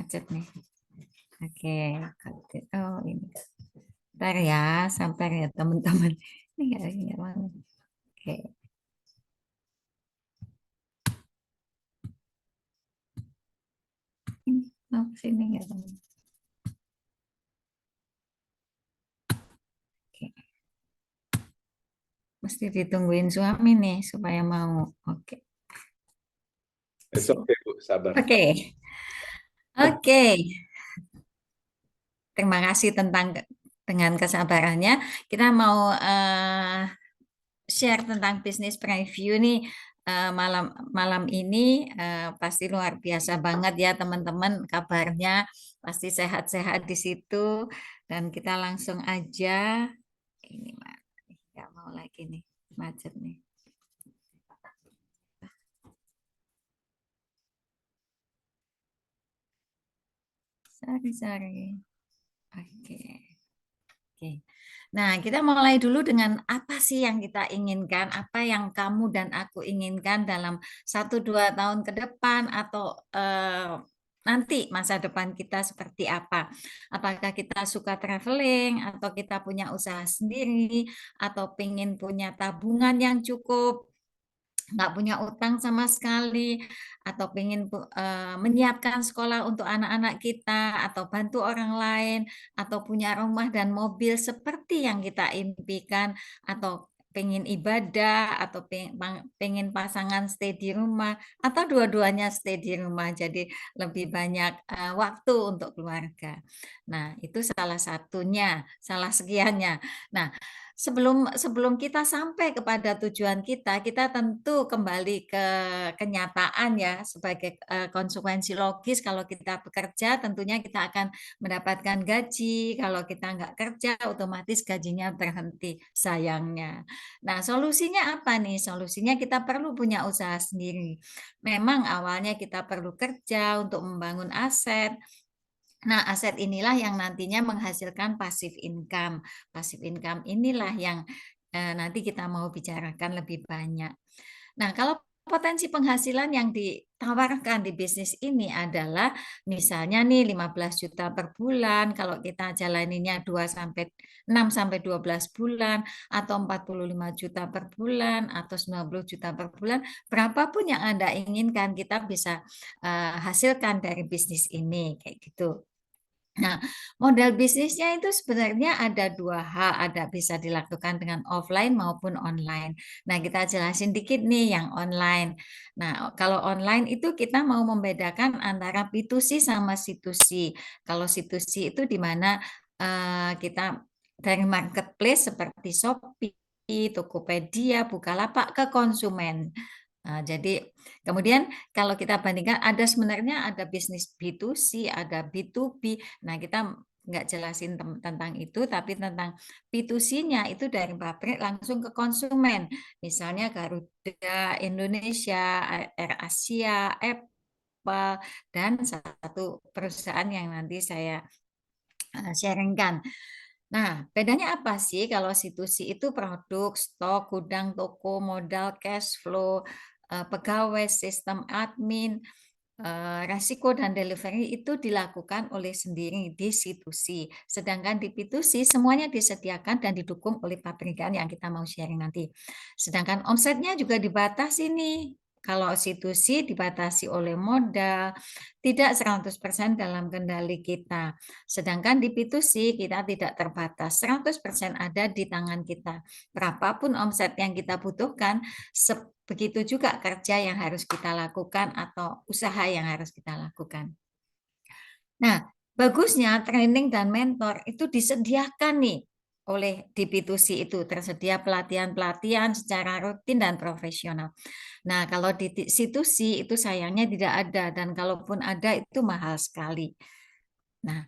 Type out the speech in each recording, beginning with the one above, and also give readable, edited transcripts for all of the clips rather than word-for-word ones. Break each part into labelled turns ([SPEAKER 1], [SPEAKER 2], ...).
[SPEAKER 1] macet nih. Oke, oh ini. Ntar ya, sampai ya teman-teman. Ini nggak mau. Oke, ini mau sini nggak teman? Oke, mesti ditungguin suami nih supaya mau. Oke,
[SPEAKER 2] It's okay, Bu, sabar.
[SPEAKER 1] oke, oke. Terima kasih dengan kesabarannya. Kita mau share tentang bisnis preview nih malam malam ini pasti luar biasa banget ya teman-teman, kabarnya pasti sehat-sehat di situ, dan kita langsung aja. Ini mah nggak mau lagi nih, macet nih. Sorry. Oke. Oke. Nah, kita mulai dulu dengan apa sih yang kita inginkan, apa yang kamu dan aku inginkan dalam 1-2 tahun ke depan, atau nanti masa depan kita seperti apa. Apakah kita suka traveling, atau kita punya usaha sendiri, atau pengen punya tabungan yang cukup, nggak punya utang sama sekali, atau pengen menyiapkan sekolah untuk anak-anak kita, atau bantu orang lain, atau punya rumah dan mobil seperti yang kita impikan, atau pengen ibadah, atau pengen pasangan stay di rumah, atau dua-duanya stay di rumah, jadi lebih banyak waktu untuk keluarga. Nah, itu salah satunya, salah sekiannya. Nah, sebelum kita sampai kepada tujuan kita, kita tentu kembali ke kenyataan ya, sebagai konsekuensi logis. Kalau kita bekerja, tentunya kita akan mendapatkan gaji. Kalau kita nggak kerja, otomatis gajinya berhenti, sayangnya. Nah, solusinya apa nih? Solusinya kita perlu punya usaha sendiri. Memang awalnya kita perlu kerja untuk membangun aset. Nah, aset inilah yang nantinya menghasilkan passive income. Passive income inilah yang nanti kita mau bicarakan lebih banyak. Nah, kalau potensi penghasilan yang ditawarkan di bisnis ini adalah misalnya nih 15 juta per bulan, kalau kita jalaninya 2 sampai 6 sampai 12 bulan, atau 45 juta per bulan, atau 90 juta per bulan, berapapun yang Anda inginkan kita bisa hasilkan dari bisnis ini, kayak gitu. Nah, modal bisnisnya itu sebenarnya ada dua hal, ada bisa dilakukan dengan offline maupun online. Nah, kita jelasin dikit nih yang online. Nah, kalau online itu kita mau membedakan antara B2C sama C2C. Kalau C2C itu di mana kita dari marketplace seperti Shopee, Tokopedia, Bukalapak ke konsumen. Nah, jadi kemudian kalau kita bandingkan, ada sebenarnya ada bisnis B2C, ada B2B. Nah, kita nggak jelasin tentang itu, tapi tentang B2C-nya itu dari pabrik langsung ke konsumen. Misalnya Garuda Indonesia, AirAsia, Apple, dan satu perusahaan yang nanti saya sharingkan. Nah, bedanya apa sih? Kalau C2C itu produk, stok, gudang, toko, modal, cash flow, pegawai, sistem admin, resiko dan delivery itu dilakukan oleh sendiri di C2C. Sedangkan di B2C semuanya disediakan dan didukung oleh pabrikan yang kita mau sharing nanti. Sedangkan omsetnya juga dibatasi nih. Kalau C2C dibatasi oleh modal, tidak 100% dalam kendali kita. Sedangkan di B2C kita tidak terbatas, 100% ada di tangan kita. Berapapun omset yang kita butuhkan, begitu juga kerja yang harus kita lakukan atau usaha yang harus kita lakukan. Nah, bagusnya training dan mentor itu disediakan nih oleh di B2C, itu tersedia pelatihan-pelatihan secara rutin dan profesional. Nah, kalau di C2C itu sayangnya tidak ada, dan kalaupun ada itu mahal sekali. Nah,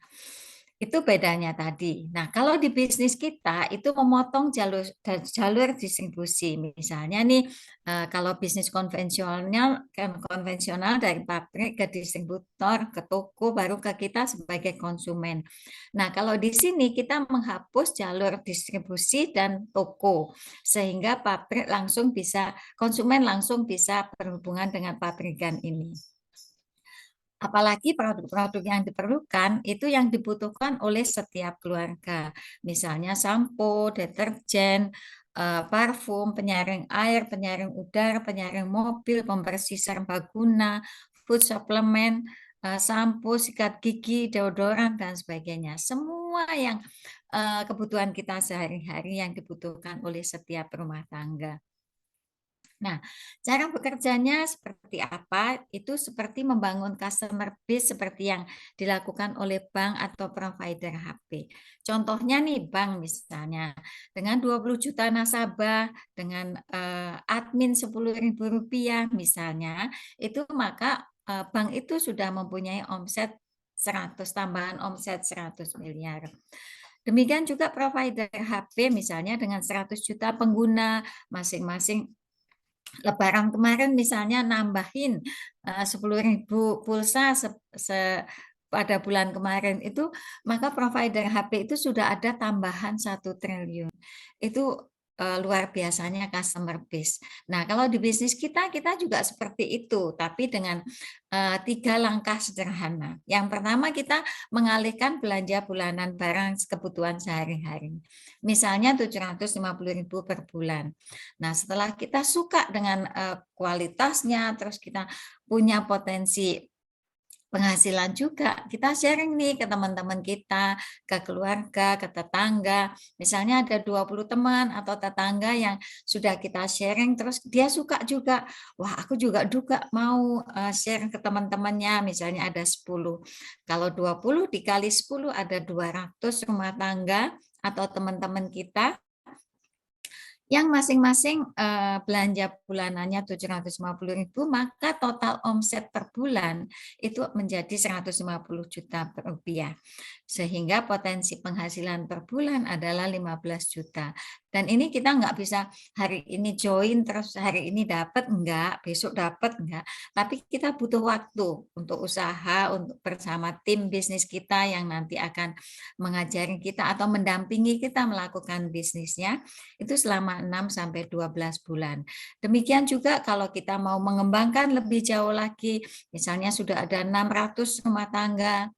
[SPEAKER 1] itu bedanya tadi. Nah, kalau di bisnis kita itu memotong jalur distribusi. Misalnya nih, kalau bisnis konvensional dari pabrik ke distributor, ke toko, baru ke kita sebagai konsumen. Nah, kalau di sini kita menghapus jalur distribusi dan toko, sehingga konsumen langsung bisa berhubungan dengan pabrikan ini. Apalagi produk-produk yang diperlukan itu yang dibutuhkan oleh setiap keluarga. Misalnya sampo, deterjen, parfum, penyaring air, penyaring udara, penyaring mobil, pembersih serbaguna, food supplement, sampo, sikat gigi, deodoran, dan sebagainya. Semua yang kebutuhan kita sehari-hari yang dibutuhkan oleh setiap rumah tangga. Nah, cara bekerjanya seperti apa? Itu seperti membangun customer base seperti yang dilakukan oleh bank atau provider HP. Contohnya nih bank misalnya, dengan 20 juta nasabah, dengan admin Rp10.000 misalnya, itu maka bank itu sudah mempunyai omset 100, tambahan omset 100 miliar. Demikian juga provider HP misalnya dengan 100 juta pengguna, masing-masing Lebaran kemarin misalnya nambahin 10.000 pulsa pada bulan kemarin itu, maka provider HP itu sudah ada tambahan 1 triliun. Itu luar biasanya customer base. Nah, kalau di bisnis kita juga seperti itu, tapi dengan 3 langkah sederhana. Yang pertama kita mengalihkan belanja bulanan barang kebutuhan sehari-hari. Misalnya 750.000 per bulan. Nah, setelah kita suka dengan kualitasnya, terus kita punya potensi penghasilan juga, kita sharing nih ke teman-teman kita, ke keluarga, ke tetangga. Misalnya ada 20 teman atau tetangga yang sudah kita sharing, terus dia suka juga. Wah, aku juga mau share ke teman-temannya, misalnya ada 10. Kalau 20 dikali 10 ada 200 rumah tangga atau teman-teman kita yang masing-masing belanja bulanannya 750.000, maka total omset per bulan itu menjadi 150 juta rupiah. Sehingga potensi penghasilan per bulan adalah 15 juta. Dan ini kita nggak bisa hari ini join terus hari ini dapat enggak, besok dapat enggak. Tapi kita butuh waktu untuk usaha, untuk bersama tim bisnis kita yang nanti akan mengajari kita atau mendampingi kita melakukan bisnisnya itu selama 6 sampai 12 bulan. Demikian juga kalau kita mau mengembangkan lebih jauh lagi, misalnya sudah ada 600 rumah tangga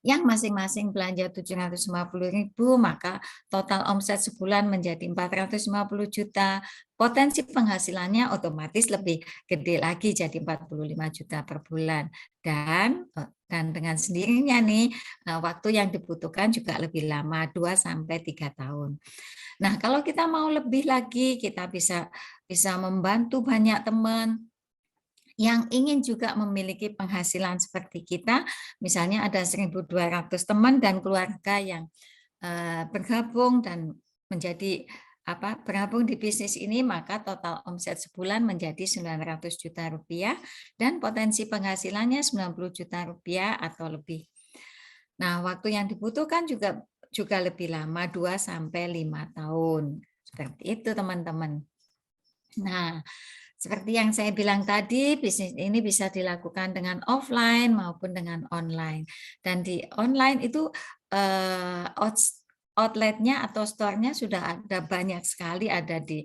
[SPEAKER 1] yang masing-masing belanja 750.000, maka total omset sebulan menjadi 450 juta. Potensi penghasilannya otomatis lebih gede lagi jadi 45 juta per bulan. Dan dengan sendirinya nih waktu yang dibutuhkan juga lebih lama 2 sampai 3 tahun. Nah, kalau kita mau lebih lagi, kita bisa membantu banyak teman yang ingin juga memiliki penghasilan seperti kita, misalnya ada 1.200 teman dan keluarga yang bergabung dan bergabung di bisnis ini, maka total omset sebulan menjadi 900 juta rupiah dan potensi penghasilannya 90 juta rupiah atau lebih. Nah, waktu yang dibutuhkan juga lebih lama, 2 sampai 5 tahun. Seperti itu, teman-teman. Nah, seperti yang saya bilang tadi, bisnis ini bisa dilakukan dengan offline maupun dengan online. Dan di online itu outletnya atau store-nya sudah ada banyak sekali, ada di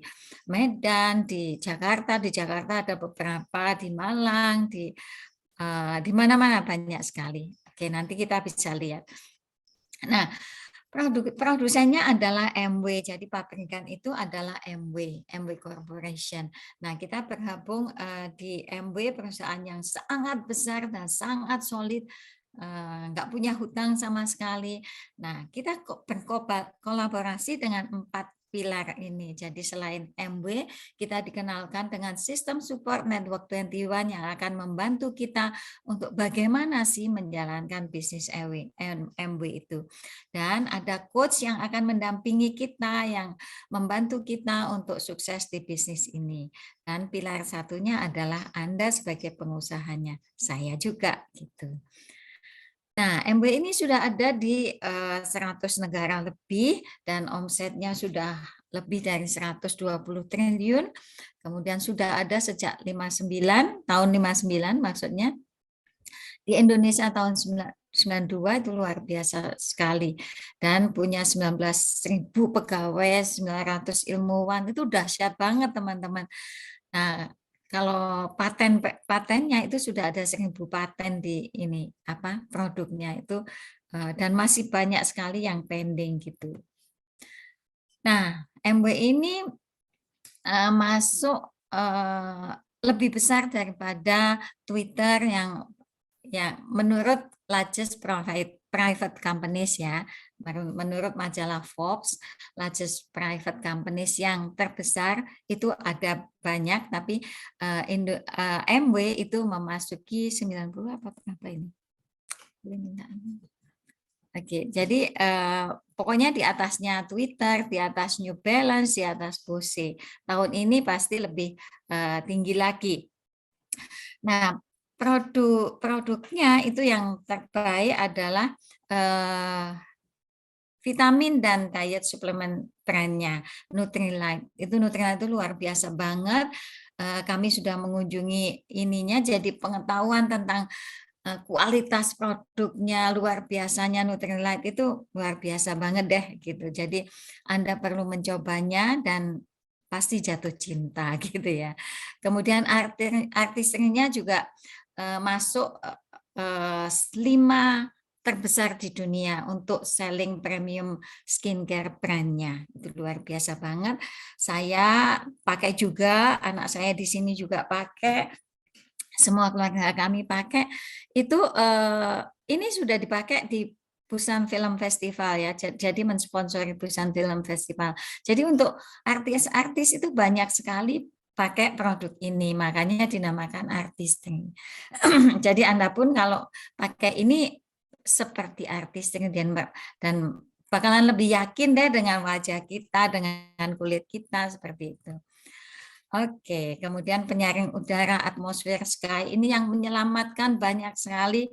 [SPEAKER 1] Medan, di Jakarta. Di Jakarta ada beberapa, di Malang, di mana-mana banyak sekali. Oke, nanti kita bisa lihat. Nah, produsennya adalah MW, jadi pabrikan itu adalah MW Corporation. Nah, kita bergabung di MW, perusahaan yang sangat besar dan sangat solid, nggak punya hutang sama sekali. Nah, kita berkolaborasi dengan 4 pilar ini. Jadi selain MW, kita dikenalkan dengan sistem support Network 21 yang akan membantu kita untuk bagaimana sih menjalankan bisnis MW itu. Dan ada coach yang akan mendampingi kita, yang membantu kita untuk sukses di bisnis ini. Dan pilar satunya adalah Anda sebagai pengusahanya, saya juga gitu. Nah, MW ini sudah ada di 100 negara lebih dan omsetnya sudah lebih dari 120 triliun. Kemudian sudah ada sejak tahun 59 maksudnya. Di Indonesia tahun 92 itu luar biasa sekali. Dan punya 19.000 pegawai, 900 ilmuwan, itu dahsyat banget teman-teman. Nah, Kalau patennya itu sudah ada 1.000 paten di ini apa produknya itu, dan masih banyak sekali yang pending gitu. Nah, MW ini masuk lebih besar daripada Twitter yang menurut largest private companies ya, menurut majalah Forbes, largest private companies yang terbesar itu ada banyak, tapi MW itu memasuki 90 apa berapa ini? Oke, jadi pokoknya di atasnya Twitter, di atas New Balance, di atas Bose. Tahun ini pasti lebih tinggi lagi. Nah, produknya itu yang terbaik adalah vitamin dan diet suplemen brandnya Nutrilite. Itu Nutrilite itu luar biasa banget. Kami sudah mengunjungi ininya, jadi pengetahuan tentang kualitas produknya luar biasanya Nutrilite itu luar biasa banget deh gitu. Jadi Anda perlu mencobanya dan pasti jatuh cinta gitu ya. Kemudian artisnya juga masuk 5 terbesar di dunia untuk selling premium skincare brandnya. Itu luar biasa banget. Saya pakai juga, anak saya di sini juga pakai, semua keluarga kami pakai itu. Ini sudah dipakai di Busan Film Festival ya, jadi mensponsori Busan Film Festival. Jadi untuk artis-artis itu banyak sekali pakai produk ini, makanya dinamakan artistry. Jadi Anda pun kalau pakai ini seperti artistry dan bakalan lebih yakin deh dengan wajah kita, dengan kulit kita seperti itu. Oke, kemudian penyaring udara atmosfer sky ini yang menyelamatkan banyak sekali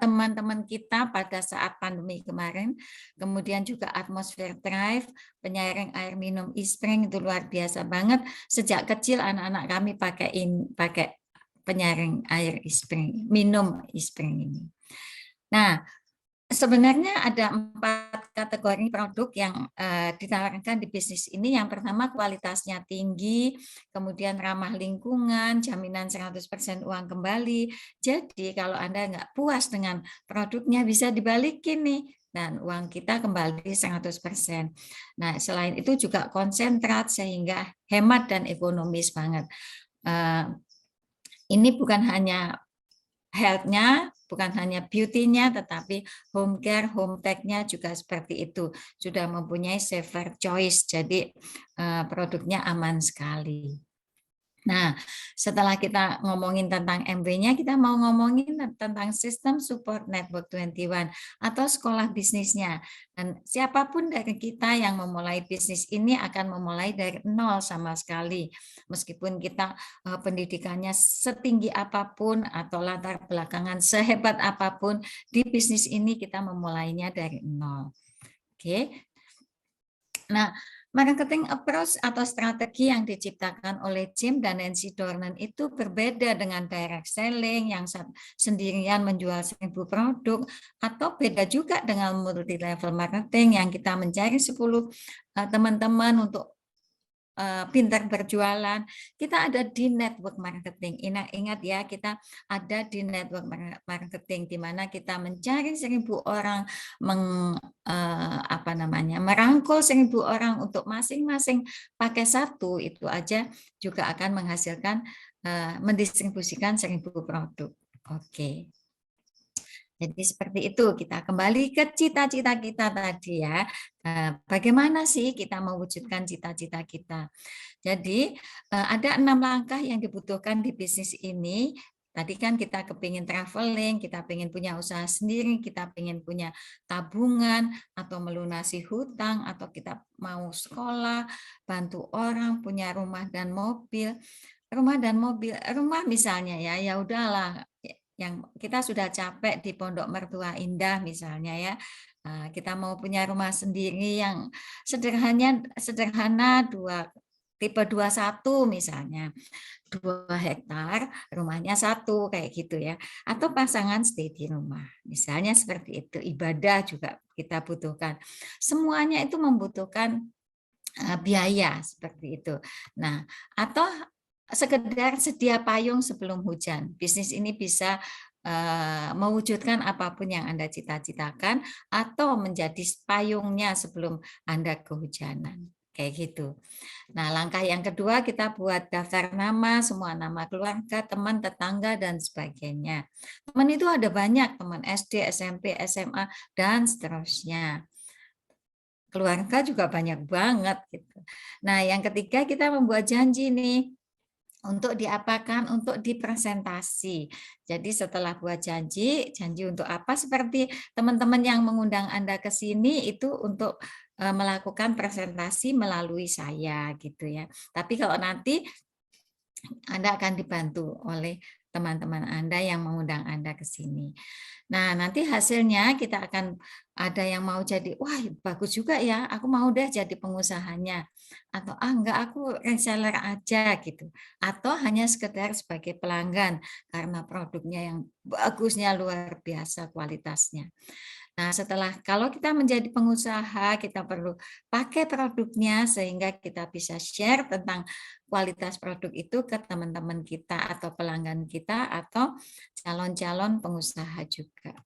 [SPEAKER 1] teman-teman kita pada saat pandemi kemarin. Kemudian juga atmosfer drive, penyaring air minum e-spring itu luar biasa banget. Sejak kecil anak-anak kami pakai penyaring air e-spring, minum e-spring ini. Nah, sebenarnya ada 4 kategori produk yang ditawarkan di bisnis ini. Yang pertama kualitasnya tinggi, kemudian ramah lingkungan, jaminan 100% uang kembali. Jadi kalau Anda nggak puas dengan produknya bisa dibalikin nih, dan uang kita kembali 100%. Nah, selain itu juga konsentrat sehingga hemat dan ekonomis banget. Ini bukan hanya health-nya, bukan hanya beauty-nya, tetapi home care, home tech-nya juga seperti itu. Sudah mempunyai safer choice, jadi produknya aman sekali. Nah, setelah kita ngomongin tentang MW-nya, kita mau ngomongin tentang sistem support network 21 atau sekolah bisnisnya. Dan siapapun dari kita yang memulai bisnis ini akan memulai dari nol sama sekali. Meskipun kita pendidikannya setinggi apapun atau latar belakangan sehebat apapun, di bisnis ini kita memulainya dari nol. Oke. Nah, marketing approach atau strategi yang diciptakan oleh Jim dan Nancy Dornan itu berbeda dengan direct selling yang sendirian menjual 1.000 produk, atau beda juga dengan multi level marketing yang kita mencari 10 teman-teman untuk pintar berjualan. Kita ada di network marketing. Ingat ya, kita ada di network marketing di mana kita mencari 1.000 orang, merangkul 1.000 orang untuk masing-masing pakai satu, itu aja juga akan menghasilkan mendistribusikan 1.000 produk. Oke. Jadi seperti itu, kita kembali ke cita-cita kita tadi ya. Bagaimana sih kita mewujudkan cita-cita kita? Jadi ada 6 langkah yang dibutuhkan di bisnis ini. Tadi kan kita kepingin traveling, kita pengen punya usaha sendiri, kita pengen punya tabungan, atau melunasi hutang, atau kita mau sekolah, bantu orang, punya rumah dan mobil. Rumah misalnya ya udahlah, yang kita sudah capek di Pondok Mertua Indah misalnya ya, kita mau punya rumah sendiri yang sederhana, tipe 21 misalnya, 2 hektar, rumahnya 1 kayak gitu ya, atau pasangan stay di rumah misalnya seperti itu. Ibadah juga kita butuhkan, semuanya itu membutuhkan biaya seperti itu. Nah, atau sekedar sedia payung sebelum hujan. Bisnis ini bisa mewujudkan apapun yang Anda cita-citakan atau menjadi payungnya sebelum Anda kehujanan. Kayak gitu. Nah, langkah yang kedua kita buat daftar nama, semua nama keluarga, teman, tetangga, dan sebagainya. Teman itu ada banyak, teman SD, SMP, SMA, dan seterusnya. Keluarga juga banyak banget gitu. Nah, yang ketiga kita membuat janji nih untuk diapakan? Untuk dipresentasi. Jadi setelah buat janji, janji untuk apa? Seperti teman-teman yang mengundang Anda ke sini itu untuk melakukan presentasi melalui saya gitu ya. Tapi kalau nanti Anda akan dibantu oleh teman-teman Anda yang mengundang Anda ke sini. Nah, nanti hasilnya kita akan ada yang mau jadi, wah bagus juga ya, aku mau deh jadi pengusahanya. Atau enggak, aku reseller aja gitu. Atau hanya sekedar sebagai pelanggan karena produknya yang bagusnya luar biasa kualitasnya. Nah, setelah kalau kita menjadi pengusaha, kita perlu pakai produknya sehingga kita bisa share tentang kualitas produk itu ke teman-teman kita atau pelanggan kita atau calon-calon pengusaha juga.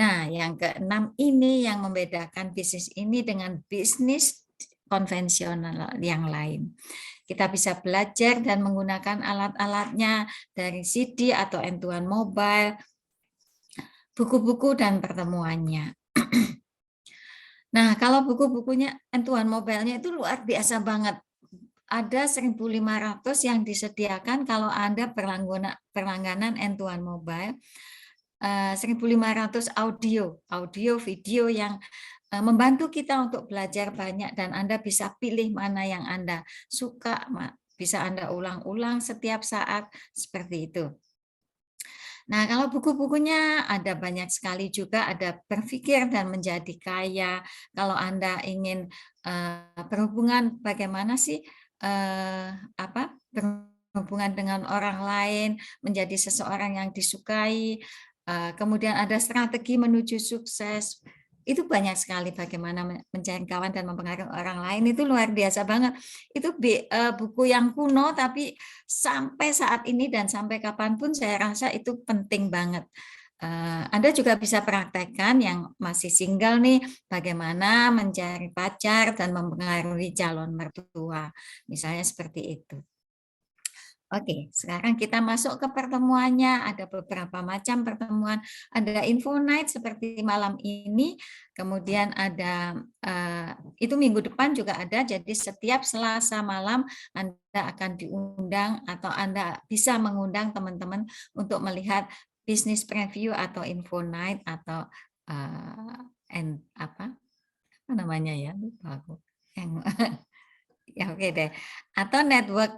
[SPEAKER 1] Nah, yang keenam ini yang membedakan bisnis ini dengan bisnis konvensional yang lain. Kita bisa belajar dan menggunakan alat-alatnya dari CD atau entuan mobile, buku-buku dan pertemuannya. Nah, kalau buku-bukunya entuan mobilenya itu luar biasa banget. Ada 1.500 yang disediakan kalau Anda berlangganan entuan mobile. 1.500 audio, video yang membantu kita untuk belajar banyak dan Anda bisa pilih mana yang Anda suka, bisa Anda ulang-ulang setiap saat seperti itu. Nah, kalau buku-bukunya ada banyak sekali juga, ada Berpikir dan Menjadi Kaya. Kalau Anda ingin berhubungan bagaimana sih berhubungan dengan orang lain, menjadi seseorang yang disukai, kemudian ada Strategi Menuju Sukses. Itu banyak sekali bagaimana mencari kawan dan mempengaruhi orang lain, itu luar biasa banget. Itu buku yang kuno tapi sampai saat ini dan sampai kapanpun saya rasa itu penting banget. Anda juga bisa praktekkan yang masih single nih, bagaimana mencari pacar dan mempengaruhi calon mertua. Misalnya seperti itu. Oke, sekarang kita masuk ke pertemuannya. Ada beberapa macam pertemuan. Ada info night seperti malam ini. Kemudian ada, itu minggu depan juga ada. Jadi setiap Selasa malam Anda akan diundang atau Anda bisa mengundang teman-teman untuk melihat bisnis preview atau info night atau apa namanya ya, lupa aku. Yang, ya oke deh. Atau network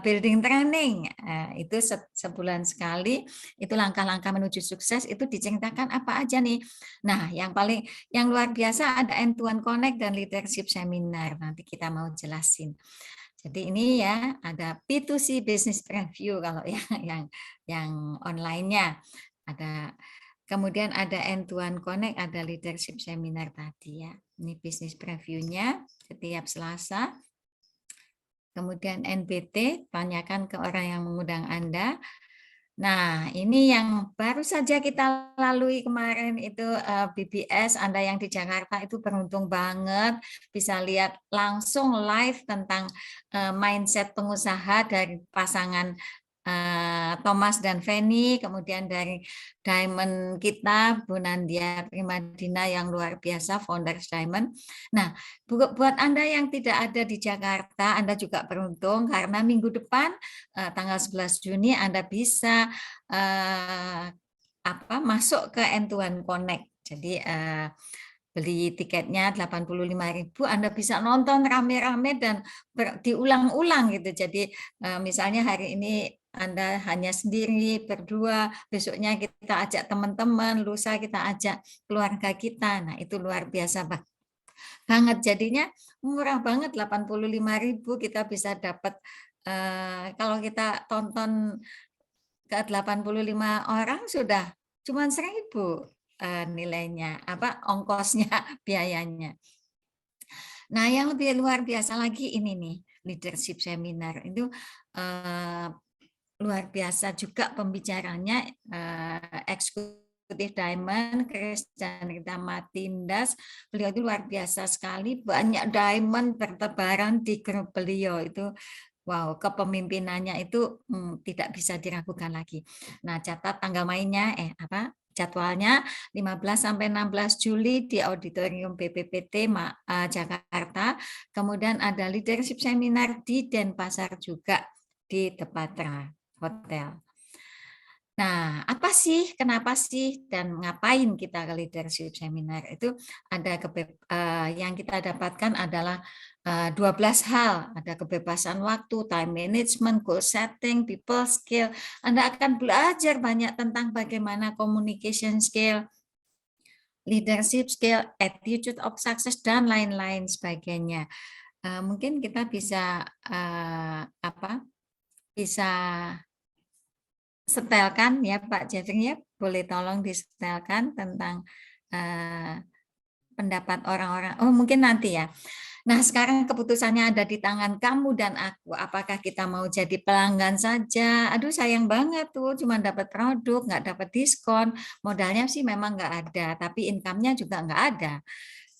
[SPEAKER 1] building training, itu sebulan sekali, itu langkah-langkah menuju sukses, itu diceritakan apa aja nih. Nah, yang luar biasa ada End-to-End Connect dan Leadership Seminar, nanti kita mau jelasin. Jadi ini ya, ada P2C Business Preview kalau yang online-nya. Kemudian ada End-to-End Connect, ada Leadership Seminar tadi ya. Ini Business Preview-nya setiap Selasa. Kemudian NBT, tanyakan ke orang yang mengundang Anda. Nah, ini yang baru saja kita lalui kemarin itu BBS. Anda yang di Jakarta itu beruntung banget bisa lihat langsung live tentang mindset pengusaha dari pasangan Thomas dan Feni, kemudian dari Diamond kita, Bu Nandia Primadina yang luar biasa, Founders Diamond. Nah, buat Anda yang tidak ada di Jakarta, Anda juga beruntung karena minggu depan, tanggal 11 Juni, Anda bisa masuk ke End-to-End Connect. Jadi beli tiketnya 85.000, Anda bisa nonton rame-rame dan diulang-ulang gitu. Jadi misalnya hari ini Anda hanya sendiri, berdua, besoknya kita ajak teman-teman, lusa kita ajak keluarga kita. Nah, itu luar biasa banget. Jadinya murah banget, 85.000 kita bisa dapat, kalau kita tonton ke 85 orang sudah cuma 1.000 nilainya, ongkosnya, biayanya. Nah, yang lebih luar biasa lagi ini nih, leadership seminar itu luar biasa juga pembicaranya, eksekutif Diamond, Christian Matindas, beliau itu luar biasa sekali, banyak diamond bertebaran di grup beliau itu. Wow, kepemimpinannya itu tidak bisa diragukan lagi. Nah, catat tanggal mainnya, jadwalnya 15 sampai 16 Juli di Auditorium BPPT Jakarta. Kemudian ada leadership seminar di Denpasar juga di The Patra Hotel. Nah, apa sih, kenapa sih, dan ngapain kita ke leadership seminar? Itu ada yang kita dapatkan adalah 12 hal. Ada kebebasan waktu, time management, goal setting, people skill. Anda akan belajar banyak tentang bagaimana communication skill, leadership skill, attitude of success, dan lain-lain sebagainya. Mungkin kita bisa bisa setelkan ya Pak Jeffrey ya, boleh tolong disetelkan tentang pendapat orang-orang. Oh mungkin nanti ya. Nah sekarang keputusannya ada di tangan kamu dan aku. Apakah kita mau jadi pelanggan saja? Aduh sayang banget tuh, cuma dapat produk, nggak dapat diskon. Modalnya sih memang nggak ada, tapi income-nya juga nggak ada.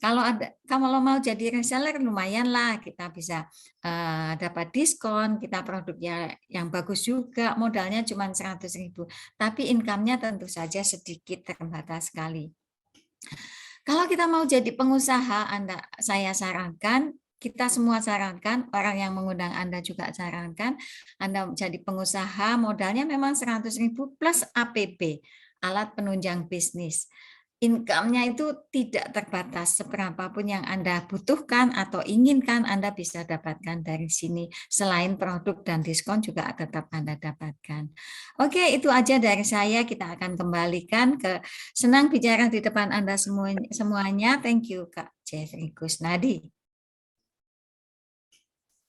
[SPEAKER 1] Kalau mau jadi reseller lumayan lah, kita bisa dapat diskon, kita produknya yang bagus juga, modalnya cuma 100.000, tapi income-nya tentu saja sedikit, terbatas sekali. Kalau kita mau jadi pengusaha, saya sarankan, kita semua sarankan, orang yang mengundang Anda juga sarankan, Anda jadi pengusaha, modalnya memang 100.000 plus APB, alat penunjang bisnis. Income-nya itu tidak terbatas, seberapapun yang Anda butuhkan atau inginkan Anda bisa dapatkan dari sini. Selain produk dan diskon juga tetap Anda dapatkan. Oke, itu aja dari saya. Kita akan kembalikan ke senang bicara di depan Anda semuanya. Thank you Kak Jeffrey Kusnadi.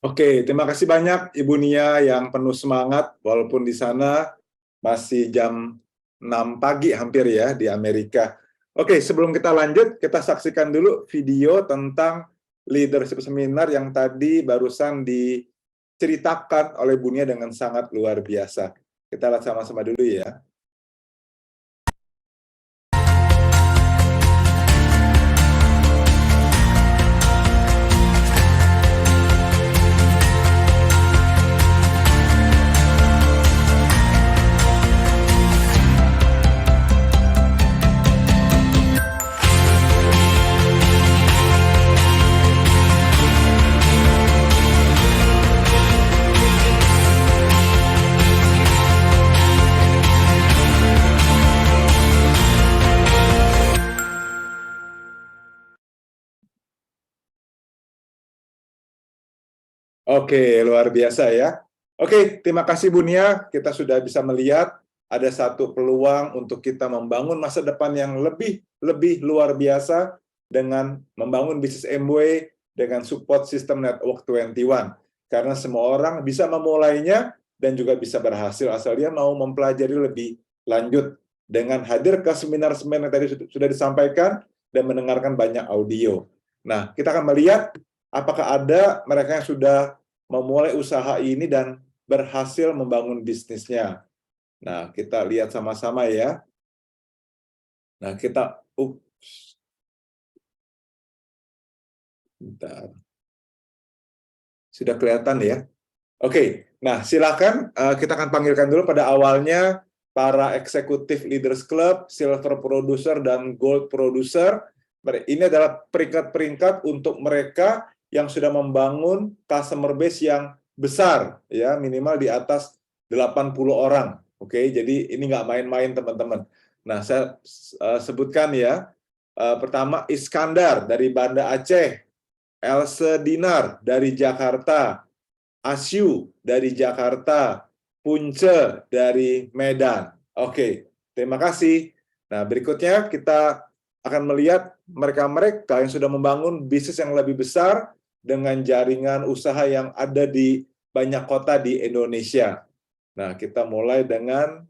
[SPEAKER 2] Oke, terima kasih banyak Ibu Nia yang penuh semangat, walaupun di sana masih jam 6 pagi hampir ya di Amerika. Oke, sebelum kita lanjut, kita saksikan dulu video tentang leadership seminar yang tadi barusan diceritakan oleh Bu Nia dengan sangat luar biasa. Kita lihat sama-sama dulu ya. Oke, luar biasa ya. Oke, terima kasih Bu Nia. Kita sudah bisa melihat ada satu peluang untuk kita membangun masa depan yang lebih luar biasa dengan membangun bisnis Amway dengan support sistem Network 21. Karena semua orang bisa memulainya dan juga bisa berhasil asal dia mau mempelajari lebih lanjut dengan hadir ke seminar-seminar yang tadi sudah disampaikan dan mendengarkan banyak audio. Nah, kita akan melihat apakah ada mereka yang sudah memulai usaha ini dan berhasil membangun bisnisnya. Nah, kita lihat sama-sama ya. Nah, bentar. Sudah kelihatan ya? Oke, nah silakan kita akan panggilkan dulu pada awalnya para eksekutif Leaders Club, Silver Producer, dan Gold Producer. Ini adalah peringkat-peringkat untuk mereka yang sudah membangun customer base yang besar, ya minimal di atas 80 orang. Oke, jadi ini nggak main-main teman-teman. Nah, saya sebutkan ya. Pertama, Iskandar dari Banda Aceh, Else Dinar dari Jakarta, Asyu dari Jakarta, Punce dari Medan. Oke, terima kasih. Nah, berikutnya kita akan melihat mereka-mereka yang sudah membangun bisnis yang lebih besar dengan jaringan usaha yang ada di banyak kota di Indonesia. Nah, kita mulai dengan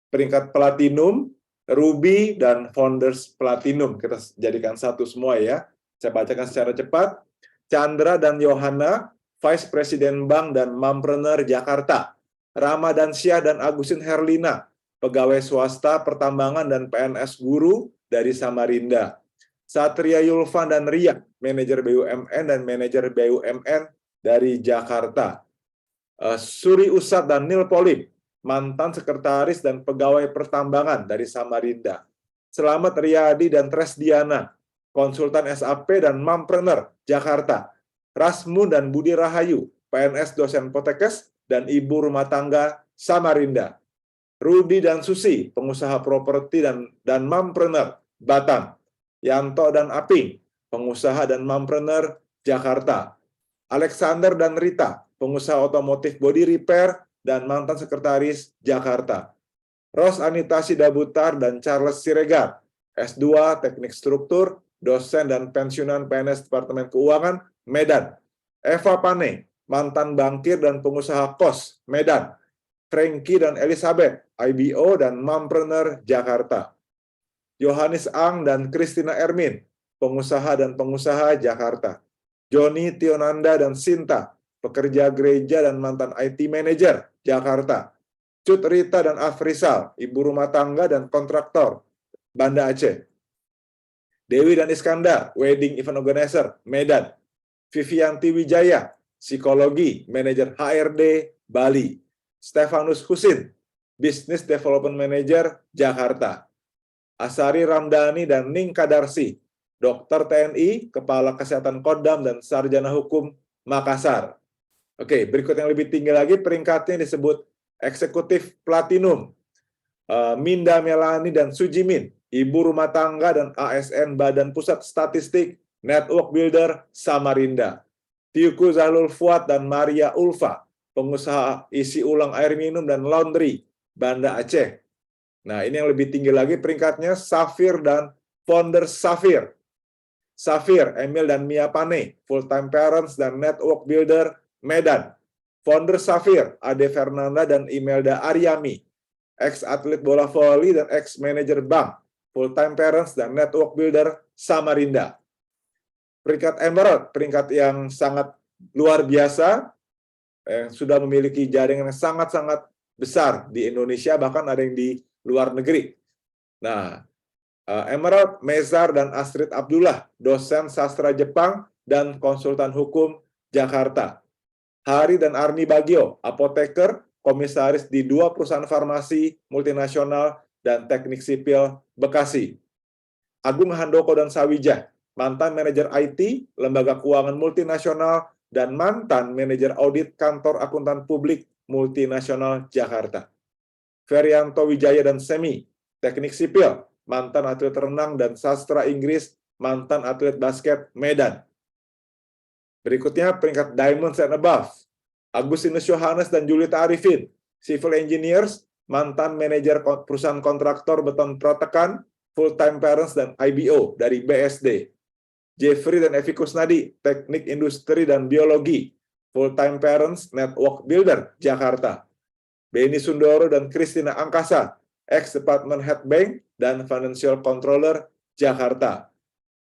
[SPEAKER 2] peringkat Platinum, Ruby, dan Founders Platinum. Kita jadikan satu semua ya. Saya bacakan secara cepat. Chandra dan Yohana, Vice President Bank dan Mompreneur Jakarta. Ramadan Syah dan Agustin Herlina, pegawai swasta, pertambangan, dan PNS guru dari Samarinda. Satria Yulfan dan Ria, manajer BUMN dan manajer BUMN dari Jakarta. Suri Usat dan Nil Polim, mantan sekretaris dan pegawai pertambangan dari Samarinda. Selamat Riyadi dan Tresdiana, konsultan SAP dan Mompreneur Jakarta. Rasmu dan Budi Rahayu, PNS dosen Potekes dan ibu rumah tangga Samarinda. Rudi dan Susi, pengusaha properti dan Mompreneur Batam. Yanto dan Aping, pengusaha dan Mompreneur Jakarta. Alexander dan Rita, pengusaha otomotif body repair dan mantan sekretaris Jakarta. Ros Anita Sidabutar dan Charles Siregar, S2 Teknik Struktur, dosen dan pensiunan PNS Departemen Keuangan, Medan. Eva Pane, mantan bankir dan pengusaha kos, Medan. Frankie dan Elizabeth, IBO dan Mompreneur Jakarta. Yohanes Ang dan Christina Ermin, pengusaha dan pengusaha Jakarta. Joni Tionanda dan Sinta, pekerja gereja dan mantan IT manager Jakarta. Cut Rita dan Afrisal, ibu rumah tangga dan kontraktor Banda Aceh. Dewi dan Iskandar, wedding event organizer Medan. Vivianti Wijaya, psikologi, manajer HRD Bali. Stefanus Husin, business development manager Jakarta. Asari Ramdhani dan Ning Kadarsi, dokter TNI, kepala kesehatan Kodam dan sarjana hukum Makassar. Oke, berikut yang lebih tinggi lagi peringkatnya disebut eksekutif platinum. Minda Melani dan Sujimin, ibu rumah tangga dan ASN Badan Pusat Statistik Network Builder Samarinda. Tiuku Zahlul Fuad dan Maria Ulfa, pengusaha isi ulang air minum dan laundry Banda Aceh. Nah, ini yang lebih tinggi lagi peringkatnya, Safir dan founder Safir. Safir, Emil dan Mia Pane, full-time parents dan network builder Medan. Founder Safir, Ade Fernanda dan Imelda Aryami, ex-atlet bola voli dan ex-manager bank, full-time parents dan network builder Samarinda. Peringkat Emerald, peringkat yang sangat luar biasa, yang sudah memiliki jaringan yang sangat-sangat besar di Indonesia, bahkan ada yang di luar negeri. Nah, Emerald, Mezar dan Astrid Abdullah, dosen sastra Jepang dan konsultan hukum Jakarta. Hari dan Arni Bagio, apoteker, komisaris di 2 perusahaan farmasi multinasional dan teknik sipil Bekasi. Agung Handoko dan Sawijah, mantan manajer IT, lembaga keuangan multinasional, dan mantan manajer audit kantor akuntan publik multinasional Jakarta. Ferianto Wijaya dan Semi, teknik sipil, mantan atlet renang dan sastra Inggris, mantan atlet basket Medan. Berikutnya peringkat Diamonds and Above, Agustinus Yohanes dan Julita Arifin, civil engineers, mantan manajer perusahaan kontraktor beton protekan, full-time parents dan IBO dari BSD. Jeffrey dan Evi Kusnadi, teknik industri dan biologi, full-time parents, network builder Jakarta. Beni Sundoro dan Christina Angkasa, ex-department head bank dan financial controller Jakarta.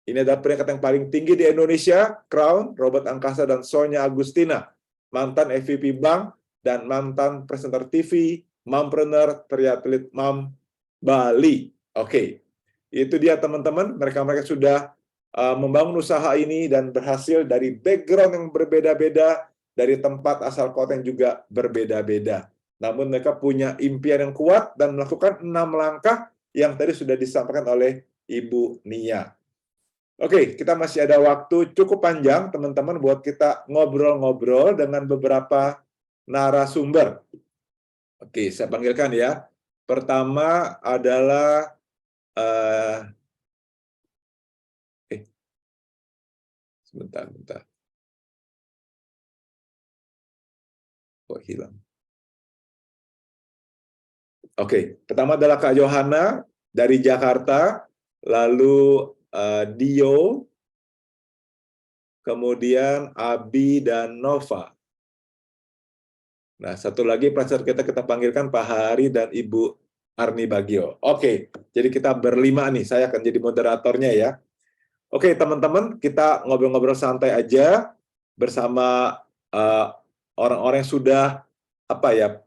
[SPEAKER 2] Ini adalah peringkat yang paling tinggi di Indonesia, Crown, Robert Angkasa dan Sonya Agustina, mantan EVP Bank dan mantan presenter TV, Mompreneur, triatlet Mam Bali. Oke, itu dia teman-teman, mereka sudah membangun usaha ini dan berhasil dari background yang berbeda-beda, dari tempat asal kota yang juga berbeda-beda. Namun mereka punya impian yang kuat dan melakukan 6 langkah yang tadi sudah disampaikan oleh Ibu Nia. Oke, kita masih ada waktu cukup panjang, teman-teman, buat kita ngobrol-ngobrol dengan beberapa narasumber. Oke, saya panggilkan ya. Pertama adalah sebentar. Kok hilang? Oke, pertama adalah Kak Johanna dari Jakarta, lalu Dio, kemudian Abi dan Nova. Nah, satu lagi pasar kita panggilkan Pak Hari dan Ibu Arni Bagio. Oke, jadi kita berlima nih, saya akan jadi moderatornya ya. Oke, teman-teman, kita ngobrol-ngobrol santai aja bersama orang-orang yang sudah apa ya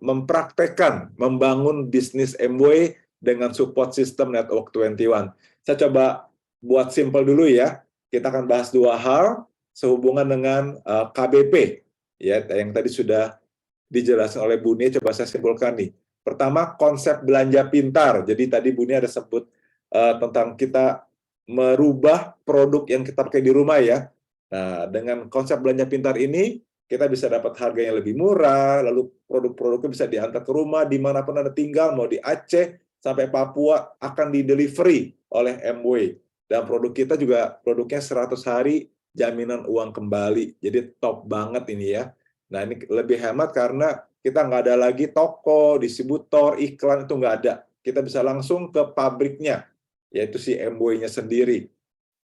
[SPEAKER 2] mempraktekkan membangun bisnis Amway dengan support system Network 21. Saya coba buat simple dulu ya. Kita akan bahas dua hal sehubungan dengan KBP ya yang tadi sudah dijelaskan oleh Bu Nia. Coba saya simpulkan nih. Pertama, konsep belanja pintar. Jadi tadi Bu Nia ada sebut tentang kita merubah produk yang kita pakai di rumah ya. Nah, dengan konsep belanja pintar ini, kita bisa dapat harga yang lebih murah, lalu produk-produknya bisa diantar ke rumah, dimanapun Anda tinggal, mau di Aceh sampai Papua, akan di-delivery oleh Amway. Dan produk kita juga, produknya 100 hari, jaminan uang kembali. Jadi top banget ini ya. Nah, ini lebih hemat karena kita nggak ada lagi toko, distributor, iklan, itu nggak ada. Kita bisa langsung ke pabriknya, yaitu si Amway-nya sendiri.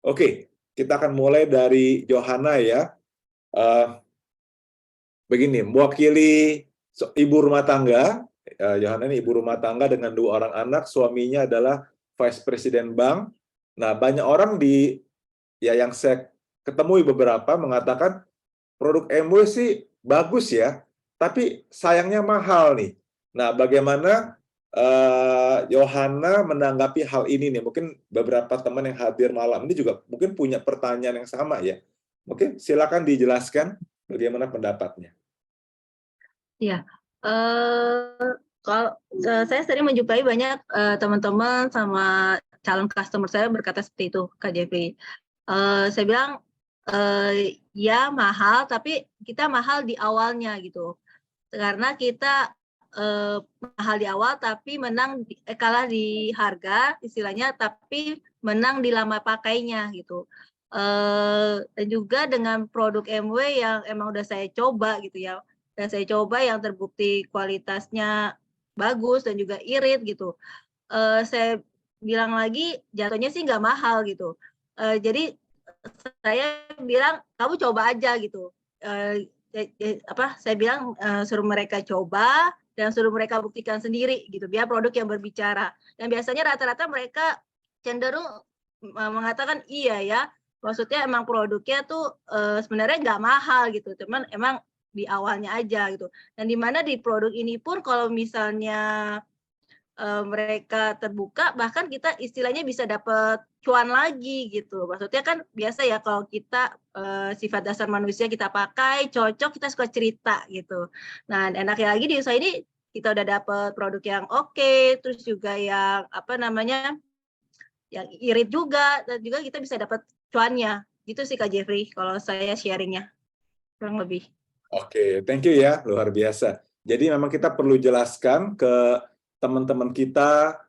[SPEAKER 2] Oke, kita akan mulai dari Johanna ya. Begini, mewakili ibu rumah tangga, Johanna ini ibu rumah tangga dengan 2 orang anak, suaminya adalah Vice President Bank. Nah, banyak orang yang saya ketemui beberapa mengatakan produk Amway sih bagus ya, tapi sayangnya mahal nih. Nah, bagaimana Johanna menanggapi hal ini nih? Mungkin beberapa teman yang hadir malam ini juga mungkin punya pertanyaan yang sama ya. Mungkin silakan dijelaskan bagaimana pendapatnya.
[SPEAKER 3] Ya, kalau saya sering menjumpai banyak teman-teman sama calon customer saya berkata seperti itu, Kak Jeffrey. Saya bilang ya mahal, tapi kita mahal di awalnya gitu, karena kita mahal di awal tapi kalah di harga istilahnya, tapi menang di lama pakainya gitu. Dan juga dengan produk Amway yang emang udah saya coba gitu ya, dan saya coba yang terbukti kualitasnya bagus dan juga irit gitu. Saya bilang lagi jatuhnya sih nggak mahal gitu. Jadi saya bilang kamu coba aja gitu. Saya bilang suruh mereka coba dan suruh mereka buktikan sendiri gitu, biar produk yang berbicara. Dan biasanya rata-rata mereka cenderung mengatakan iya ya, maksudnya emang produknya tuh sebenarnya nggak mahal gitu, cuman emang di awalnya aja gitu. Dan di mana di produk ini pun kalau misalnya mereka terbuka, bahkan kita istilahnya bisa dapat cuan lagi gitu. Maksudnya kan biasa ya kalau kita sifat dasar manusia kita pakai, cocok, kita suka cerita gitu. Nah, enaknya lagi di usaha ini kita udah dapat produk yang oke, terus juga yang yang irit juga, dan juga kita bisa dapat cuannya. Gitu sih Kak Jeffrey, kalau saya sharingnya kurang lebih.
[SPEAKER 2] Oke, thank you ya, luar biasa. Jadi memang kita perlu jelaskan ke teman-teman kita,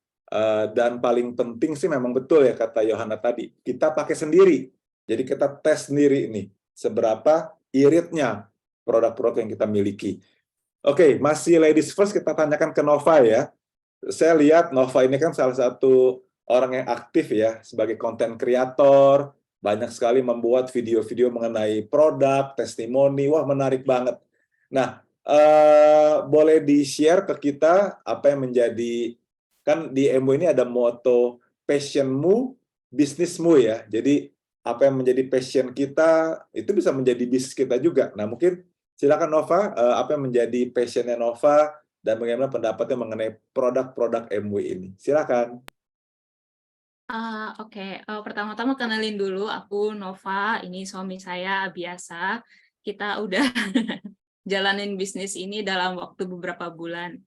[SPEAKER 2] dan paling penting sih memang betul ya kata Yohana tadi, kita pakai sendiri. Jadi kita tes sendiri ini, seberapa iritnya produk-produk yang kita miliki. Oke, masih ladies first, kita tanyakan ke Nova ya. Saya lihat Nova ini kan salah satu orang yang aktif ya, sebagai konten kreator, banyak sekali membuat video-video mengenai produk, testimoni, wah menarik banget. Nah, boleh di-share ke kita apa yang menjadi, kan di MW ini ada moto passionmu, bisnismu ya. Jadi apa yang menjadi passion kita itu bisa menjadi bisnis kita juga. Nah, mungkin silakan Nova, apa yang menjadi passionnya Nova dan bagaimana pendapatnya mengenai produk-produk MW ini. Silakan.
[SPEAKER 4] Oke. Pertama-tama kenalin dulu, aku Nova, ini suami saya Abiasa. Kita udah jalanin bisnis ini dalam waktu beberapa bulan.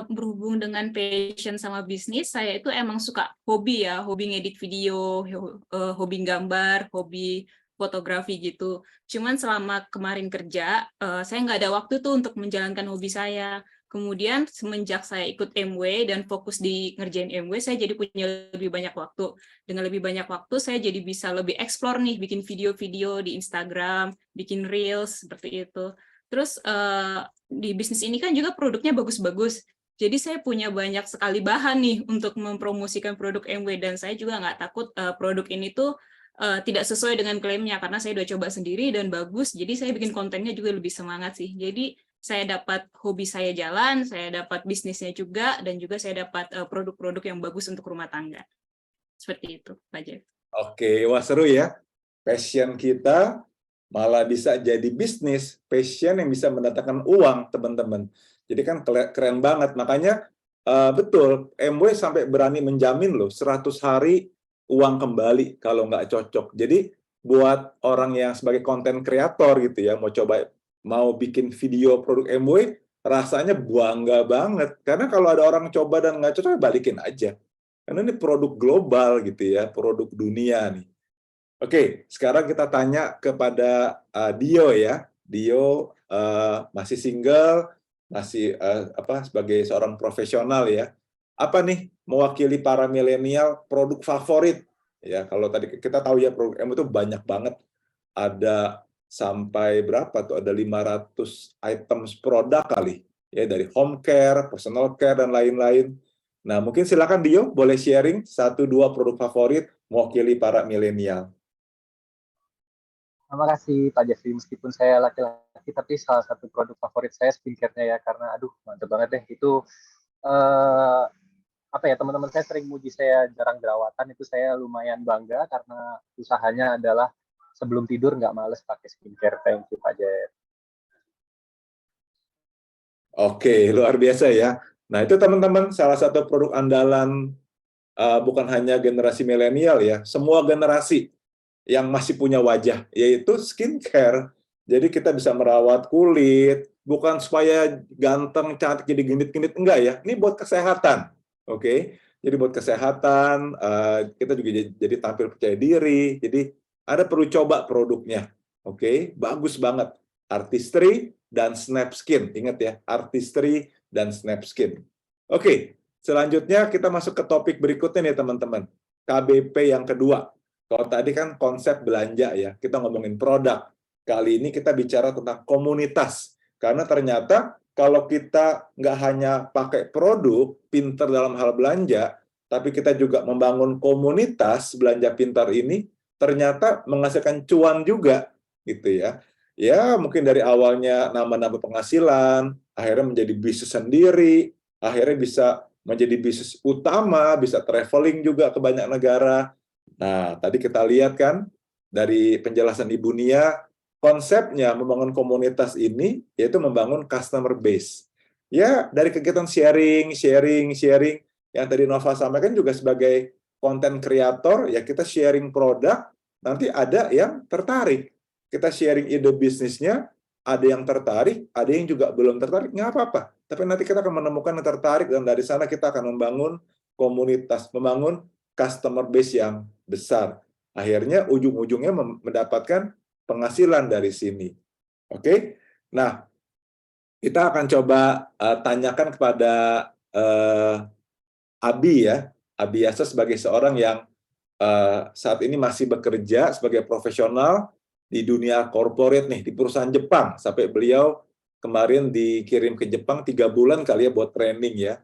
[SPEAKER 4] Berhubung dengan passion sama bisnis, saya itu emang suka hobi ya, hobi ngedit video, hobi gambar, hobi fotografi gitu. Cuman selama kemarin kerja, saya nggak ada waktu tuh untuk menjalankan hobi saya. Kemudian semenjak saya ikut MW dan fokus di ngerjain MW, saya jadi punya lebih banyak waktu. Dengan lebih banyak waktu, saya jadi bisa lebih explore nih, bikin video-video di Instagram, bikin reels, seperti itu. Terus di bisnis ini kan juga produknya bagus-bagus. Jadi saya punya banyak sekali bahan nih untuk mempromosikan produk MW, dan saya juga nggak takut produk ini tuh tidak sesuai dengan klaimnya, karena saya udah coba sendiri dan bagus, jadi saya bikin kontennya juga lebih semangat sih. Jadi saya dapat hobi saya jalan, saya dapat bisnisnya juga, dan juga saya dapat produk-produk yang bagus untuk rumah tangga. Seperti itu, Pak Jeff.
[SPEAKER 2] Oke, wah seru ya. Passion kita malah bisa jadi bisnis, passion yang bisa mendatangkan uang, teman-teman. Jadi kan keren banget. Makanya betul, MW sampai berani menjamin loh 100 hari uang kembali kalau nggak cocok. Jadi buat orang yang sebagai konten kreator gitu ya, mau bikin video produk MW, rasanya bangga banget. Karena kalau ada orang coba dan nggak cocok, balikin aja. Karena ini produk global gitu ya, produk dunia nih. Oke, sekarang kita tanya kepada Dio ya. Dio masih single, masih sebagai seorang profesional ya. Apa nih mewakili para milenial produk favorit? Ya, kalau tadi kita tahu ya produk M itu banyak banget. Ada sampai berapa tuh? Ada 500 items produk kali. Ya, dari home care, personal care dan lain-lain. Nah, mungkin silakan Dio boleh sharing 1-2 produk favorit mewakili para milenial.
[SPEAKER 5] Terima kasih Pak Jeffrey, meskipun saya laki-laki, tapi salah satu produk favorit saya skincare-nya ya, karena aduh mantap banget deh. Itu teman-teman saya sering muji saya jarang jerawatan, itu saya lumayan bangga karena usahanya adalah sebelum tidur nggak males pakai skincare. Thank you Pak Jeff.
[SPEAKER 2] Oke, luar biasa ya. Nah, itu teman-teman salah satu produk andalan bukan hanya generasi milenial ya, semua generasi yang masih punya wajah, yaitu skincare. Jadi kita bisa merawat kulit, bukan supaya ganteng, cantik, jadi genit-genit, enggak ya. Ini buat kesehatan, oke? Jadi buat kesehatan, kita juga jadi tampil percaya diri. Jadi ada perlu coba produknya, oke? Bagus banget. Artistry dan Snap Skin, ingat ya, Artistry dan Snap Skin. Oke, selanjutnya kita masuk ke topik berikutnya nih teman-teman. KBP yang kedua. Kalau tadi kan konsep belanja ya, kita ngomongin produk. Kali ini kita bicara tentang komunitas. Karena ternyata kalau kita nggak hanya pakai produk, pinter dalam hal belanja, tapi kita juga membangun komunitas belanja pintar ini, ternyata menghasilkan cuan juga, gitu ya. Ya, mungkin dari awalnya nambah-nambah penghasilan, akhirnya menjadi bisnis sendiri, akhirnya bisa menjadi bisnis utama, bisa traveling juga ke banyak negara. Nah, tadi kita lihat kan dari penjelasan Ibu Nia, konsepnya membangun komunitas ini yaitu membangun customer base. Ya, dari kegiatan sharing yang tadi Nova sampaikan juga sebagai konten kreator, ya kita sharing produk, nanti ada yang tertarik. Kita sharing ide bisnisnya, ada yang tertarik, ada yang juga belum tertarik, nggak apa-apa. Tapi nanti kita akan menemukan yang tertarik, dan dari sana kita akan membangun komunitas, membangun customer base yang besar. Akhirnya ujung-ujungnya mendapatkan penghasilan dari sini. Oke? Nah, kita akan coba tanyakan kepada Abi ya. Abi Yasa sebagai seorang yang saat ini masih bekerja sebagai profesional di dunia corporate nih, di perusahaan Jepang. Sampai beliau kemarin dikirim ke Jepang 3 bulan kali ya buat training ya.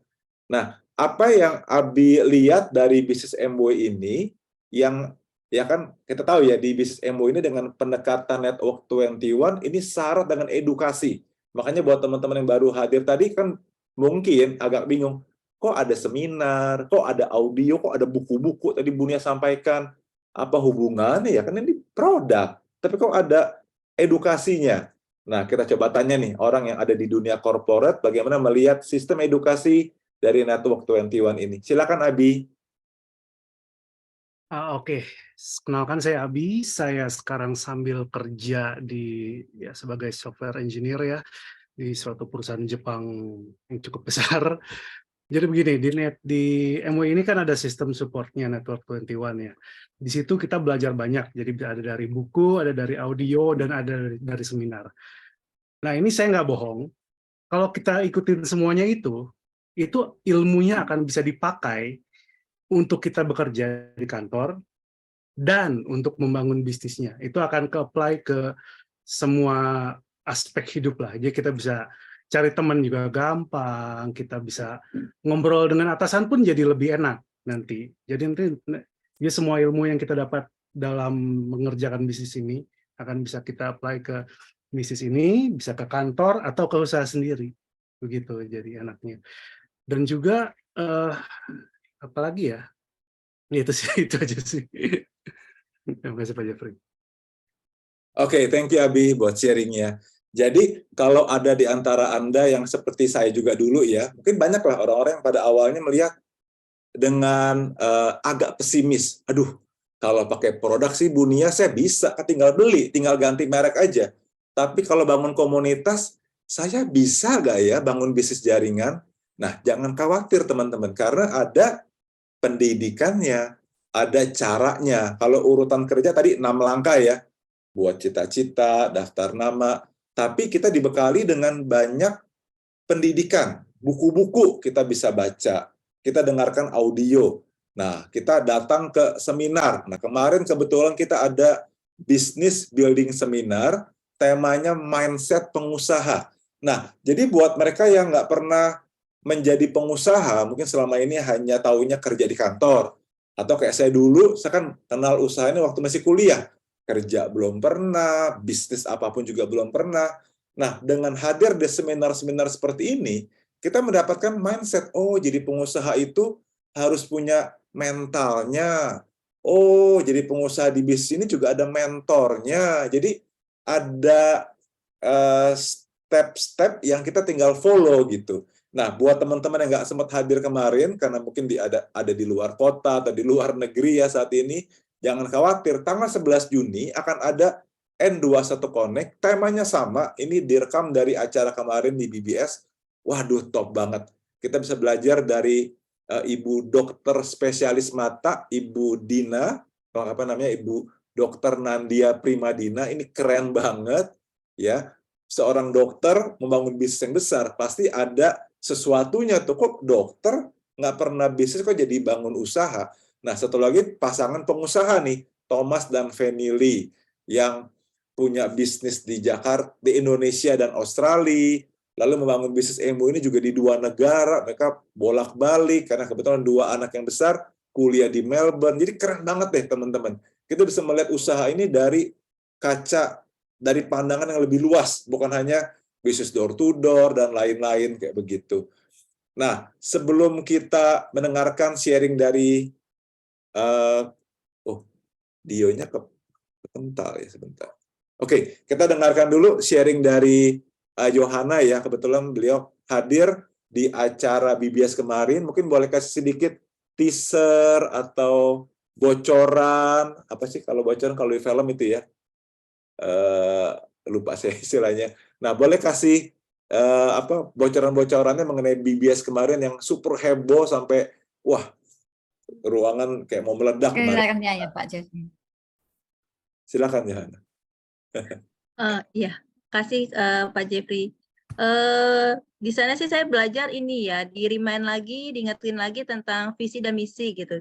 [SPEAKER 2] Nah, apa yang Abi lihat dari bisnis MW ini yang ya kan kita tahu ya di bisnis MW ini dengan pendekatan Network 21 ini syarat dengan edukasi. Makanya buat teman-teman yang baru hadir tadi kan mungkin agak bingung, kok ada seminar, kok ada audio, kok ada buku-buku tadi Bunia sampaikan. Apa hubungannya ya? Kan ini produk, tapi kok ada edukasinya. Nah, kita coba tanya nih orang yang ada di dunia corporate bagaimana melihat sistem edukasi dari Network 21 ini. Silakan Abi.
[SPEAKER 6] Oke, kenalkan saya Abi. Saya sekarang sambil kerja sebagai software engineer ya di suatu perusahaan Jepang yang cukup besar. Jadi begini, di MW ini kan ada sistem supportnya Network 21 ya. Di situ kita belajar banyak. Jadi ada dari buku, ada dari audio, dan ada dari seminar. Nah ini saya nggak bohong. Kalau kita ikutin semuanya itu ilmunya akan bisa dipakai untuk kita bekerja di kantor dan untuk membangun bisnisnya. Itu akan ke-apply ke semua aspek hidup lah. Jadi kita bisa cari teman juga gampang, kita bisa ngobrol dengan atasan pun jadi lebih enak nanti. Jadi nanti ya semua ilmu yang kita dapat dalam mengerjakan bisnis ini akan bisa kita apply ke bisnis ini, bisa ke kantor atau ke usaha sendiri. Begitu jadi enaknya. Dan juga apalagi ya? Itu sih, itu aja sih. Terima kasih Pak Jeffrey.
[SPEAKER 2] Oke, thank you Abi buat sharingnya. Jadi kalau ada di antara Anda yang seperti saya juga dulu ya, mungkin banyaklah orang-orang yang pada awalnya melihat dengan agak pesimis. Aduh, kalau pakai produk sih Bunia saya bisa, tinggal beli, tinggal ganti merek aja. Tapi kalau bangun komunitas, saya bisa nggak ya bangun bisnis jaringan? Nah, jangan khawatir teman-teman, karena ada pendidikannya, ada caranya. Kalau urutan kerja tadi 6 langkah ya, buat cita-cita, daftar nama, tapi kita dibekali dengan banyak pendidikan, buku-buku kita bisa baca, kita dengarkan audio. Nah, kita datang ke seminar. Nah, kemarin kebetulan kita ada business building seminar, temanya mindset pengusaha. Nah, jadi buat mereka yang nggak pernah menjadi pengusaha, mungkin selama ini hanya taunya kerja di kantor, atau kayak saya dulu, saya kan kenal usaha ini waktu masih kuliah, kerja belum pernah, bisnis apapun juga belum pernah. Nah, dengan hadir di seminar-seminar seperti ini, kita mendapatkan mindset, oh jadi pengusaha itu harus punya mentalnya. Oh, jadi pengusaha di bisnis ini juga ada mentornya. Jadi ada step-step yang kita tinggal follow gitu. Nah, buat teman-teman yang nggak sempat hadir kemarin, karena mungkin ada di luar kota atau di luar negeri ya saat ini, jangan khawatir, tanggal 11 Juni akan ada N21 Connect, temanya sama, ini direkam dari acara kemarin di BBS. Waduh, top banget. Kita bisa belajar dari Ibu dokter spesialis mata, Ibu Dina, Ibu Dokter Nandia Primadina, ini keren banget, ya. Seorang dokter membangun bisnis yang besar, pasti ada sesuatunya tuh, kok dokter nggak pernah bisnis kok jadi bangun usaha. Nah, satu lagi pasangan pengusaha nih, Thomas dan Fanny Lee, yang punya bisnis di Jakarta, di Indonesia dan Australia, lalu membangun bisnis EMU ini juga di 2 negara, mereka bolak-balik, karena kebetulan 2 anak yang besar, kuliah di Melbourne, jadi keren banget deh teman-teman. Kita bisa melihat usaha ini dari kaca, dari pandangan yang lebih luas, bukan hanya bisnis door to door dan lain-lain kayak begitu. Nah, sebelum kita mendengarkan sharing dari Dionya kepental ya sebentar. Oke, kita dengarkan dulu sharing dari Johanna ya. Kebetulan beliau hadir di acara BBS kemarin. Mungkin boleh kasih sedikit teaser atau bocoran, apa sih kalau bocoran kalau di film itu ya? Lupa saya istilahnya. Nah, boleh kasih bocoran-bocorannya mengenai BBS kemarin yang super heboh sampai wah, ruangan kayak mau meledak kemarin.
[SPEAKER 1] Silakan ya Pak Jeffrey.
[SPEAKER 2] Silakan Johanna.
[SPEAKER 3] Iya, kasih Pak Jeffrey. Di sana sih saya belajar ini ya, di-remind lagi, diingetin lagi tentang visi dan misi gitu.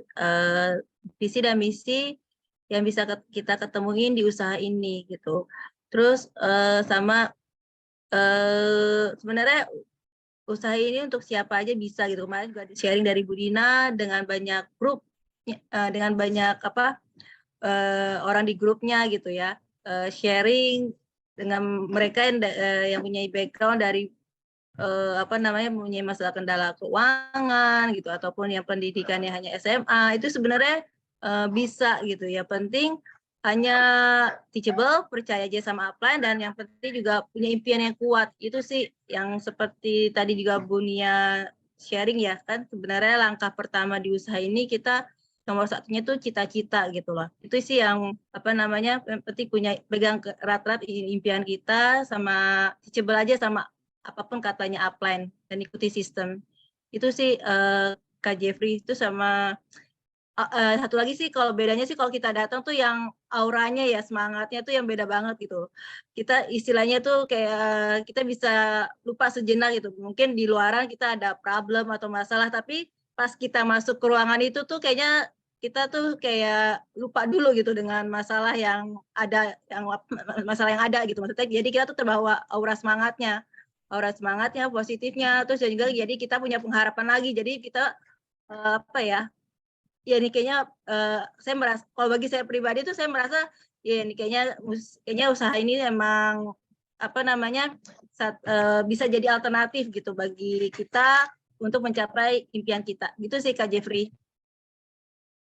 [SPEAKER 3] Visi dan misi yang bisa kita ketemuin di usaha ini gitu. Terus sama sebenarnya usaha ini untuk siapa aja bisa gitu. Kemarin juga sharing dari Bu Dina dengan banyak grup, dengan banyak orang di grupnya gitu ya. Sharing dengan mereka yang punya background dari punya masalah kendala keuangan gitu, ataupun yang pendidikannya hanya SMA, itu sebenarnya bisa gitu ya. Penting hanya teachable, percaya aja sama upline, dan yang penting juga punya impian yang kuat. Itu sih yang seperti tadi juga Bu Nia sharing ya, kan sebenarnya langkah pertama di usaha ini kita nomor satunya tuh cita-cita gitu loh. Itu sih yang yang penting punya pegang erat-erat impian kita, sama teachable aja sama apapun katanya upline, dan ikuti sistem. Itu sih Kak Jeffrey. Itu sama satu lagi sih, kalau bedanya sih kalau kita datang tuh yang auranya ya, semangatnya tuh yang beda banget gitu. Kita istilahnya tuh kayak kita bisa lupa sejenak gitu. Mungkin di luaran kita ada problem atau masalah, tapi pas kita masuk ke ruangan itu tuh kayaknya kita tuh kayak lupa dulu gitu dengan masalah yang ada, gitu maksudnya. Jadi kita tuh terbawa aura semangatnya, positifnya. Terus juga jadi kita punya pengharapan lagi. Jadi kita ya ini kayaknya saya merasa, kalau bagi saya pribadi tuh saya merasa ya ini kayaknya usaha ini memang bisa jadi alternatif gitu bagi kita untuk mencapai impian kita. Gitu sih Kak Jeffrey.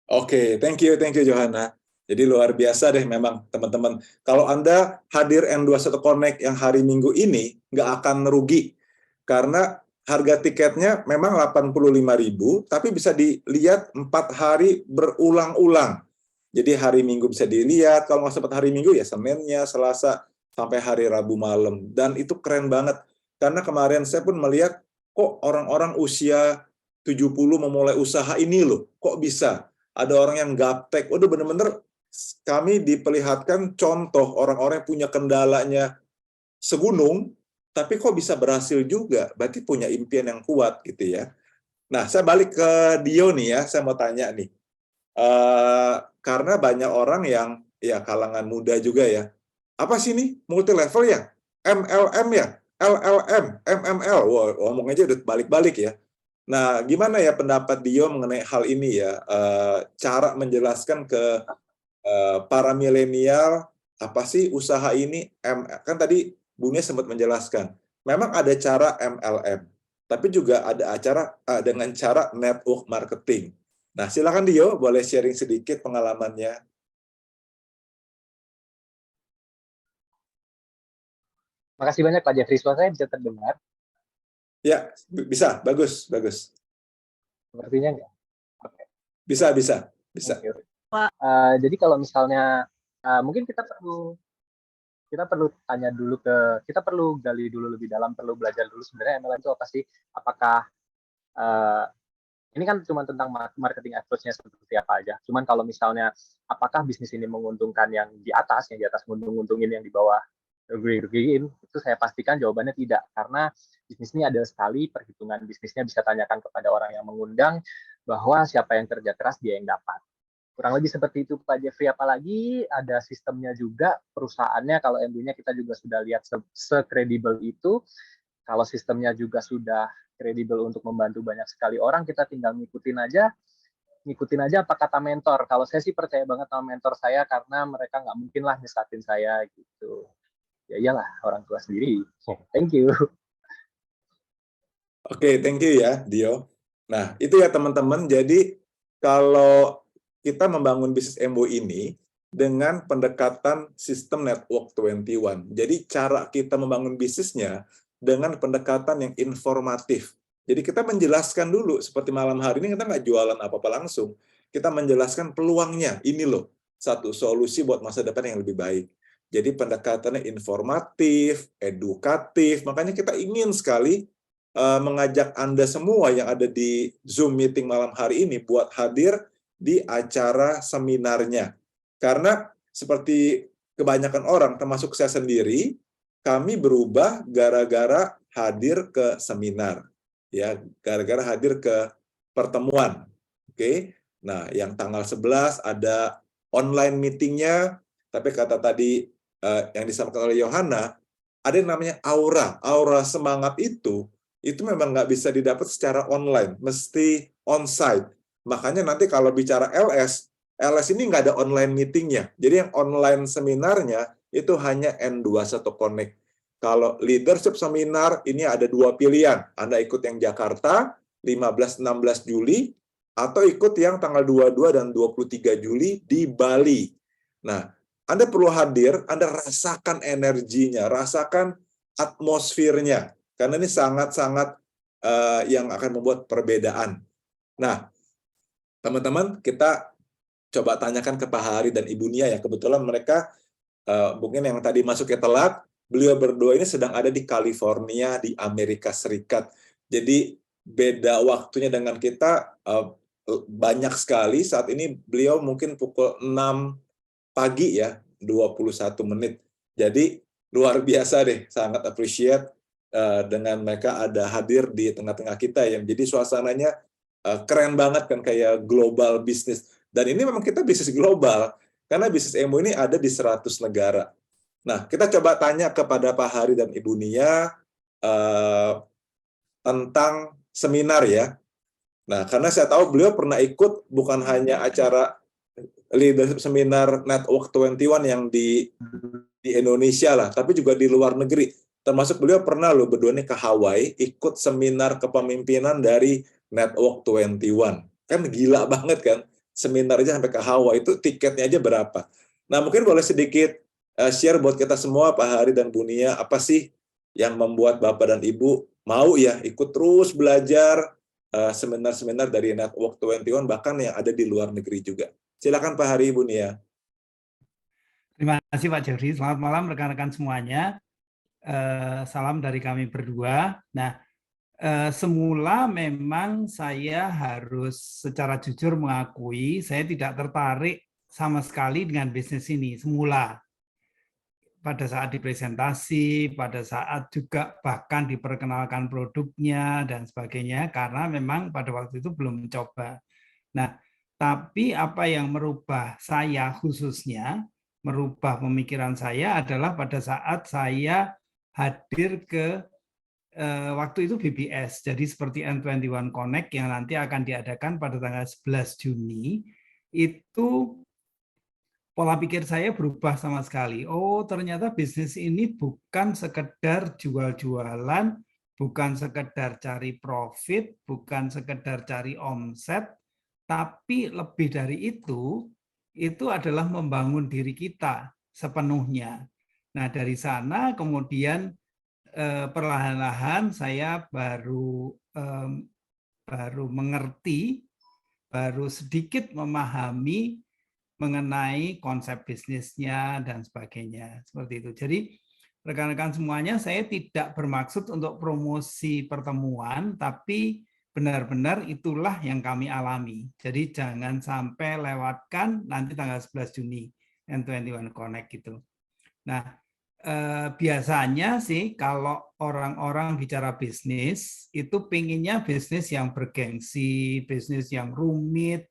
[SPEAKER 2] Oke, thank you Johanna. Jadi luar biasa deh memang teman-teman. Kalau Anda hadir N21 Connect yang hari Minggu ini, nggak akan rugi. Karena harga tiketnya memang 85.000, tapi bisa dilihat 4 hari berulang-ulang. Jadi hari Minggu bisa dilihat, kalau nggak sempat hari Minggu ya Seninnya, Selasa, sampai hari Rabu malam. Dan itu keren banget. Karena kemarin saya pun melihat, kok orang-orang usia 70 memulai usaha ini loh, kok bisa? Ada orang yang gaptek, waduh bener-bener kami diperlihatkan contoh orang-orang yang punya kendalanya segunung, tapi kok bisa berhasil juga, berarti punya impian yang kuat gitu ya. Nah, saya balik ke Dio nih ya, saya mau tanya nih. Karena banyak orang yang ya kalangan muda juga ya, apa sih ini multi level ya? MLM ya? LLM, MML, wah, ngomong aja udah balik-balik ya. Nah, gimana ya pendapat Dio mengenai hal ini ya? Cara menjelaskan ke para milenial, apa sih usaha ini? Kan tadi Bunya sempat menjelaskan, memang ada cara MLM, tapi juga ada acara dengan cara network marketing. Nah, silakan Dio, boleh sharing sedikit pengalamannya.
[SPEAKER 5] Makasih banyak Pak Jeffrey, suara saya bisa terdengar?
[SPEAKER 2] Ya, bisa, bagus, bagus.
[SPEAKER 5] Sepertinya enggak? Oke.
[SPEAKER 2] Bisa.
[SPEAKER 5] Oke. Jadi kalau misalnya mungkin kita perlu tanya dulu kita perlu gali dulu lebih dalam, perlu belajar dulu sebenarnya MLM itu apa sih? Apakah ini kan cuma tentang marketing approach-nya seperti apa aja. Cuman kalau misalnya apakah bisnis ini menguntungkan yang di atas menguntungin yang di bawah rugiin, itu saya pastikan jawabannya tidak, karena bisnis ini ada sekali perhitungan bisnisnya, bisa tanyakan kepada orang yang mengundang bahwa siapa yang kerja keras dia yang dapat. Kurang lebih seperti itu Pak Jeffrey, apalagi ada sistemnya juga perusahaannya. Kalau MB-nya kita juga sudah lihat sekredibel itu, kalau sistemnya juga sudah kredibel untuk membantu banyak sekali orang, kita tinggal ngikutin aja apa kata mentor. Kalau saya sih percaya banget sama mentor saya, karena mereka nggak mungkin lah nyesatin saya gitu. Ya iyalah, orang tua sendiri. Thank you.
[SPEAKER 2] Oke, thank you ya Dio. Nah, itu ya teman-teman. Jadi kalau kita membangun bisnis MBO ini dengan pendekatan sistem Network 21. Jadi cara kita membangun bisnisnya dengan pendekatan yang informatif. Jadi kita menjelaskan dulu, seperti malam hari ini kita nggak jualan apa-apa langsung. Kita menjelaskan peluangnya, ini loh, satu solusi buat masa depan yang lebih baik. Jadi pendekatannya informatif, edukatif, makanya kita ingin sekali mengajak Anda semua yang ada di Zoom meeting malam hari ini buat hadir di acara seminarnya. Karena seperti kebanyakan orang, termasuk saya sendiri, kami berubah gara-gara hadir ke seminar. Ya, gara-gara hadir ke pertemuan. Oke. Nah, yang tanggal 11 ada online meetingnya, tapi kata tadi yang disampaikan oleh Yohana, ada yang namanya aura. Aura semangat itu memang nggak bisa didapat secara online, mesti on-site. Makanya nanti kalau bicara LS ini nggak ada online meetingnya. Jadi yang online seminarnya itu hanya N21 Connect. Kalau leadership seminar ini ada 2 pilihan. Anda ikut yang Jakarta 15-16 Juli atau ikut yang tanggal 22 dan 23 Juli di Bali. Nah, Anda perlu hadir, Anda rasakan energinya, rasakan atmosfernya. Karena ini sangat-sangat yang akan membuat perbedaan. Nah, teman-teman, kita coba tanyakan ke Pak Hari dan Ibu Nia ya. Kebetulan mereka mungkin yang tadi masuknya telat, beliau berdua ini sedang ada di California di Amerika Serikat. Jadi beda waktunya dengan kita banyak sekali. Saat ini beliau mungkin pukul 6 pagi ya, 21 menit. Jadi luar biasa deh, sangat appreciate dengan mereka ada hadir di tengah-tengah kita yang jadi suasananya keren banget kan, kayak global bisnis. Dan ini memang kita bisnis global karena bisnis MO ini ada di 100 negara. Nah, kita coba tanya kepada Pak Hari dan Ibu Nia tentang seminar ya. Nah, karena saya tahu beliau pernah ikut bukan hanya acara leadership seminar Network 21 yang di Indonesia lah, tapi juga di luar negeri. Termasuk beliau pernah loh berdua nih ke Hawaii, ikut seminar kepemimpinan dari Network 21. Kan gila banget kan? seminar aja sampai ke Hawaii, itu tiketnya aja berapa. Nah, mungkin boleh sedikit share buat kita semua, Pak Hari dan Bu Nia, apa sih yang membuat Bapak dan Ibu mau ya ikut terus belajar seminar-seminar dari Network 21, bahkan yang ada di luar negeri juga. Silakan Pak Hari, Bu Nia.
[SPEAKER 7] Terima kasih Pak Jeffrey. Selamat malam rekan-rekan semuanya. Salam dari kami berdua. Nah, semula memang saya harus secara jujur mengakui saya tidak tertarik sama sekali dengan bisnis ini semula. Pada saat dipresentasi, pada saat juga bahkan diperkenalkan produknya dan sebagainya, karena memang pada waktu itu belum mencoba. Nah, tapi apa yang merubah saya khususnya, merubah pemikiran saya adalah pada saat saya hadir ke waktu itu BBS, jadi seperti N21 Connect yang nanti akan diadakan pada tanggal 11 Juni, itu pola pikir saya berubah sama sekali. Oh, ternyata bisnis ini bukan sekedar jual-jualan, bukan sekedar cari profit, bukan sekedar cari omset, tapi lebih dari itu adalah membangun diri kita sepenuhnya. Nah, dari sana kemudian perlahan-lahan saya baru mengerti, baru sedikit memahami mengenai konsep bisnisnya dan sebagainya, seperti itu. Jadi rekan-rekan semuanya, saya tidak bermaksud untuk promosi pertemuan, tapi benar-benar itulah yang kami alami. Jadi jangan sampai lewatkan nanti tanggal 11 Juni N21 Connect gitu. Nah, biasanya sih kalau orang-orang bicara bisnis, itu pinginnya bisnis yang bergengsi, bisnis yang rumit,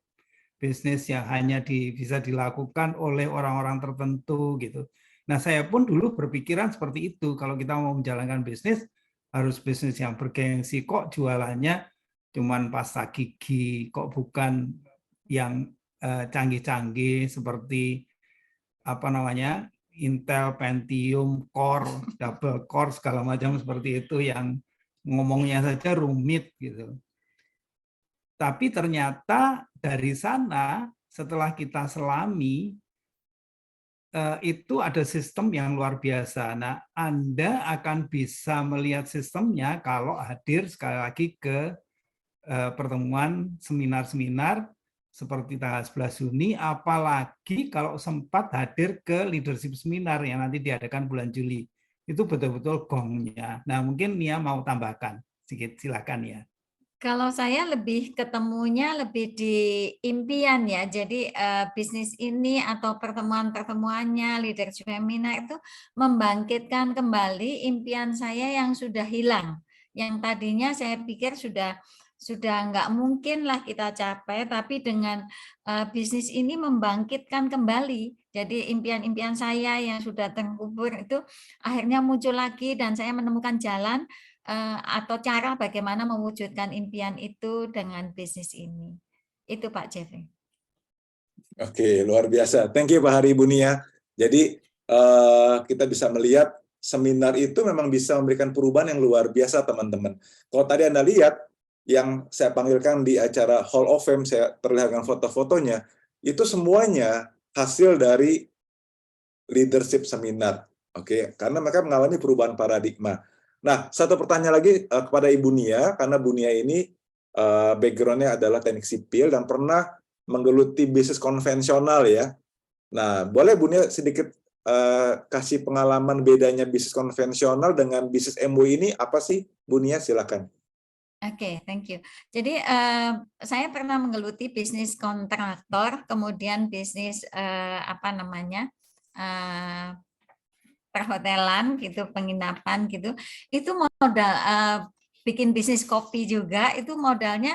[SPEAKER 7] bisnis yang hanya bisa dilakukan oleh orang-orang tertentu gitu. Nah, saya pun dulu berpikiran seperti itu. Kalau kita mau menjalankan bisnis, harus bisnis yang bergengsi. Kok jualannya cuman pasta gigi, kok bukan yang canggih-canggih seperti apa namanya Intel, Pentium, Core, Double Core segala macam seperti itu yang ngomongnya saja rumit gitu. Tapi ternyata dari sana setelah kita selami itu ada sistem yang luar biasa. Nah, Anda akan bisa melihat sistemnya kalau hadir sekali lagi ke pertemuan seminar-seminar seperti tanggal 11 Juni, apalagi kalau sempat hadir ke leadership seminar yang nanti diadakan bulan Juli. Itu betul-betul gongnya. Nah, mungkin Nia mau tambahkan sedikit, silakan ya.
[SPEAKER 1] Kalau saya lebih ketemunya lebih di impian ya. Jadi bisnis ini atau pertemuan-pertemuannya, leadership seminar itu membangkitkan kembali impian saya yang sudah hilang. Yang tadinya saya pikir sudah nggak mungkin lah kita capai, tapi dengan bisnis ini membangkitkan kembali. Jadi impian-impian saya yang sudah terkubur itu akhirnya muncul lagi dan saya menemukan jalan atau cara bagaimana mewujudkan impian itu dengan bisnis ini. Itu Pak Jeffrey.
[SPEAKER 2] Oke, luar biasa. Thank you Pak Hari, Ibu Nia. Jadi kita bisa melihat seminar itu memang bisa memberikan perubahan yang luar biasa, teman-teman. Kalau tadi Anda lihat, yang saya panggilkan di acara Hall of Fame, saya perlihatkan foto-fotonya, itu semuanya hasil dari leadership seminar. Oke, karena mereka mengalami perubahan paradigma. Nah, satu pertanyaan lagi kepada Ibu Nia, karena Bu Nia ini background-nya adalah teknik sipil dan pernah menggeluti bisnis konvensional ya. Nah, boleh Bu Nia sedikit kasih pengalaman bedanya bisnis konvensional dengan bisnis MW ini apa sih, Bu Nia? Silakan.
[SPEAKER 1] Oke, thank you. Jadi saya pernah menggeluti bisnis kontraktor, kemudian bisnis perhotelan gitu, penginapan gitu. Itu modal bikin bisnis kopi juga, itu modalnya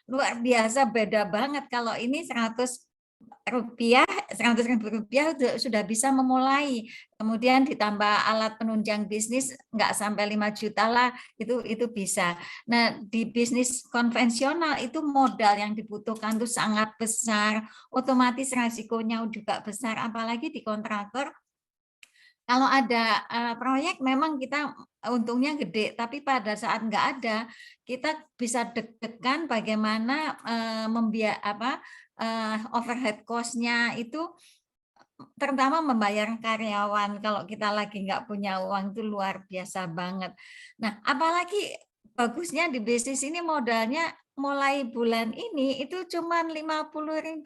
[SPEAKER 1] luar biasa, beda banget. Kalau ini 100.000 rupiah sudah bisa memulai. Kemudian ditambah alat penunjang bisnis nggak sampai 5 juta lah, itu bisa. Nah, di bisnis konvensional itu modal yang dibutuhkan itu sangat besar, otomatis resikonya juga besar, apalagi di kontraktor. Kalau ada proyek memang kita untungnya gede, tapi pada saat nggak ada, kita bisa deg-degan bagaimana overhead cost-nya itu terutama membayar karyawan kalau kita lagi nggak punya uang itu luar biasa banget. Nah, apalagi bagusnya di bisnis ini modalnya mulai bulan ini itu cuma Rp50.000,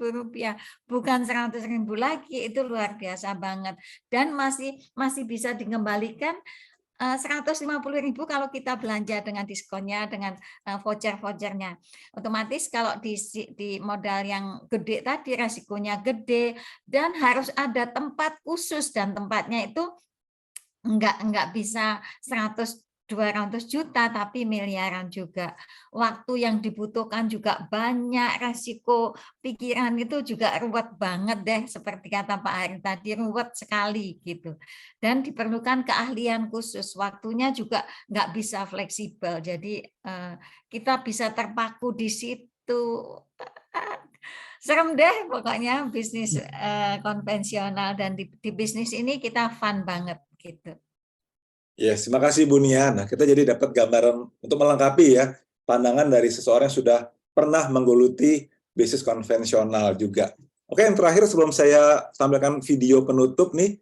[SPEAKER 1] bukan Rp100.000 lagi, itu luar biasa banget. Dan masih bisa dikembalikan 150.000 kalau kita belanja dengan diskonnya, dengan voucher-vouchernya. Otomatis kalau di modal yang gede tadi resikonya gede dan harus ada tempat khusus, dan tempatnya itu enggak bisa 100-200 juta tapi miliaran juga. Waktu yang dibutuhkan juga banyak, resiko pikiran itu juga ruwet banget deh, seperti kata Pak Hari tadi, ruwet sekali gitu. Dan diperlukan keahlian khusus, waktunya juga nggak bisa fleksibel. Jadi kita bisa terpaku di situ. Serem deh pokoknya bisnis konvensional, dan di bisnis ini kita fun banget gitu.
[SPEAKER 2] Yes, terima kasih Bu Nia. Nah, kita jadi dapat gambaran untuk melengkapi ya pandangan dari seseorang yang sudah pernah menggeluti bisnis konvensional juga. Oke, yang terakhir sebelum saya tampilkan video penutup nih,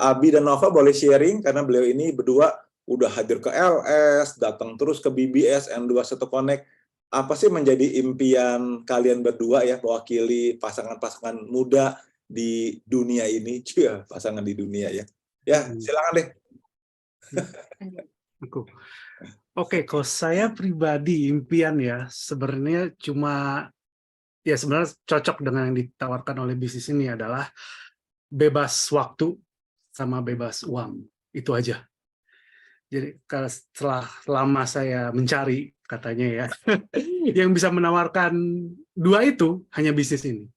[SPEAKER 2] Abi dan Nova boleh sharing karena beliau ini berdua udah hadir ke LS, datang terus ke BBS, N21 Connect. Apa sih menjadi impian kalian berdua ya, mewakili pasangan-pasangan muda di dunia ini? Cia, pasangan di dunia ya. Ya, silakan deh.
[SPEAKER 6] Oke, kalau saya pribadi impian ya sebenarnya sebenarnya cocok dengan yang ditawarkan oleh bisnis ini adalah bebas waktu sama bebas uang, itu aja. Jadi setelah lama saya mencari katanya ya, yang bisa menawarkan dua itu hanya bisnis ini,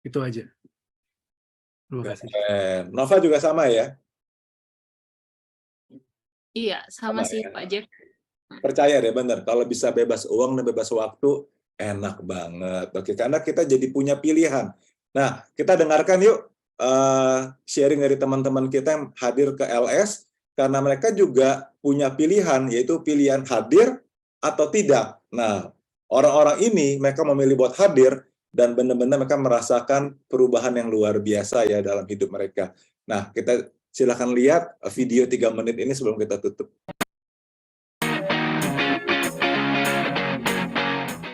[SPEAKER 6] itu aja. Terima kasih.
[SPEAKER 2] Nova juga sama ya?
[SPEAKER 4] Iya, sama sih
[SPEAKER 2] ya.
[SPEAKER 4] Pak Jeff.
[SPEAKER 2] Percaya deh, bener. Kalau bisa bebas uang dan bebas waktu, enak banget. Oke, karena kita jadi punya pilihan. Nah, kita dengarkan yuk sharing dari teman-teman kita yang hadir ke LS, karena mereka juga punya pilihan, yaitu pilihan hadir atau tidak. Nah, orang-orang ini mereka memilih buat hadir, dan benar-benar mereka merasakan perubahan yang luar biasa ya dalam hidup mereka. Nah, kita silakan lihat video 3 menit ini sebelum kita tutup.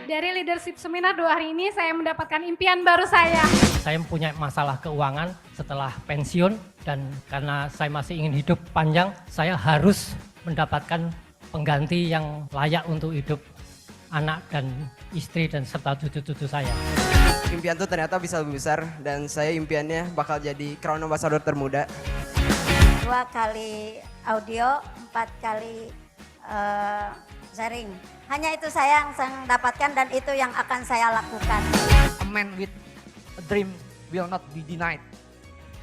[SPEAKER 8] Dari leadership seminar 2 hari ini saya mendapatkan impian baru saya.
[SPEAKER 9] Saya mempunyai masalah keuangan setelah pensiun, dan karena saya masih ingin hidup panjang, saya harus mendapatkan pengganti yang layak untuk hidup anak dan istri dan serta cucu-cucu saya.
[SPEAKER 10] Impian tuh ternyata bisa lebih besar, dan saya impiannya bakal jadi Crown Ambassador termuda.
[SPEAKER 11] 2 kali audio, 4 kali sharing. Hanya itu saya yang dapatkan, dan itu yang akan saya lakukan.
[SPEAKER 12] A man with a dream will not be denied.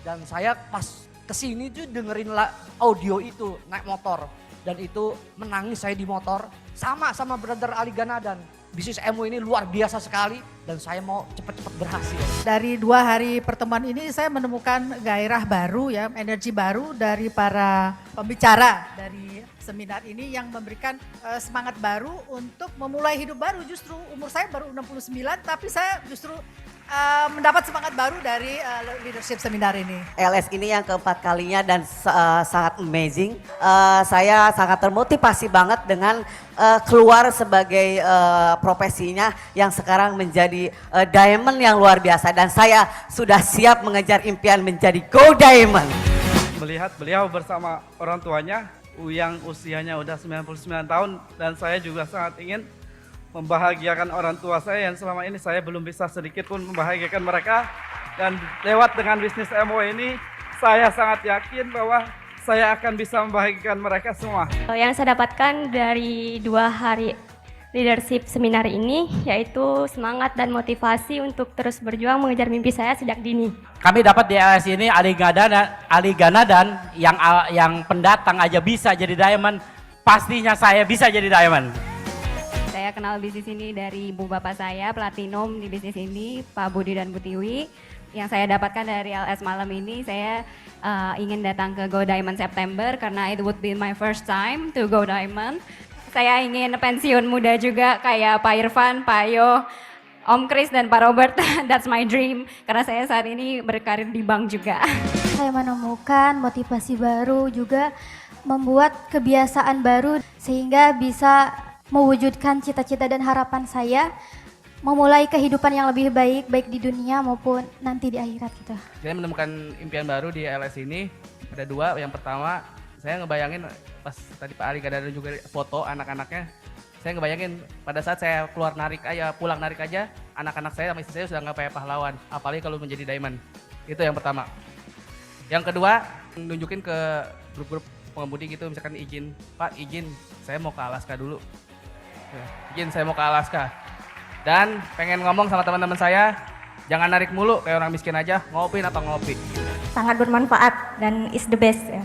[SPEAKER 12] Dan saya pas kesini tuh dengerin audio itu naik motor, dan itu menangis saya di motor sama brother Ali Ganadan. Bisnis MO ini luar biasa sekali, dan saya mau cepat-cepat berhasil.
[SPEAKER 13] Dari 2 hari pertemuan ini saya menemukan gairah baru ya, energi baru dari para pembicara dari seminar ini yang memberikan semangat baru untuk memulai hidup baru. Justru umur saya baru 69, tapi saya justru mendapat semangat baru dari leadership seminar ini.
[SPEAKER 14] LS ini yang keempat kalinya dan sangat amazing. Saya sangat termotivasi banget dengan keluar sebagai profesinya yang sekarang menjadi diamond yang luar biasa, dan saya sudah siap mengejar impian menjadi Go Diamond.
[SPEAKER 15] Melihat beliau bersama orang tuanya yang usianya udah 99 tahun, dan saya juga sangat ingin membahagiakan orang tua saya yang selama ini saya belum bisa sedikit pun membahagiakan mereka, dan lewat dengan bisnis MO ini saya sangat yakin bahwa saya akan bisa membahagiakan mereka semua.
[SPEAKER 16] Yang saya dapatkan dari 2 hari leadership seminar ini yaitu semangat dan motivasi untuk terus berjuang mengejar mimpi saya sejak dini.
[SPEAKER 9] Kami dapat di LS ini Ali Ganadan yang pendatang aja bisa jadi diamond, pastinya saya bisa jadi diamond.
[SPEAKER 16] Saya kenal bisnis ini dari ibu bapak saya, platinum di bisnis ini, Pak Budi dan Bu Tiwi. Yang saya dapatkan dari LS malam ini, saya ingin datang ke Go Diamond September karena it would be my first time to Go Diamond. Saya ingin pensiun muda juga kayak Pak Irfan, Pak Yo, Om Chris dan Pak Robert, that's my dream. Karena saya saat ini berkarir di bank juga.
[SPEAKER 17] Saya menemukan motivasi baru, juga membuat kebiasaan baru sehingga bisa mewujudkan cita-cita dan harapan saya memulai kehidupan yang lebih baik, baik di dunia maupun nanti di akhirat gitu.
[SPEAKER 18] Saya menemukan impian baru di LS ini, ada dua. Yang pertama, saya ngebayangin pas tadi Pak Ali ada juga foto anak-anaknya, saya ngebayangin pada saat saya pulang narik aja, anak-anak saya sama istri saya sudah nggak kayak pahlawan, apalagi kalau menjadi diamond. Itu yang pertama. Yang kedua, nunjukin ke grup-grup pengemudi gitu, misalkan izin, Pak izin, saya mau ke Alaska dulu. Izin, saya mau ke Alaska. Dan pengen ngomong sama teman-teman saya, jangan narik mulu kayak orang miskin aja, ngopi apa ngopi.
[SPEAKER 19] Sangat bermanfaat dan is the best ya.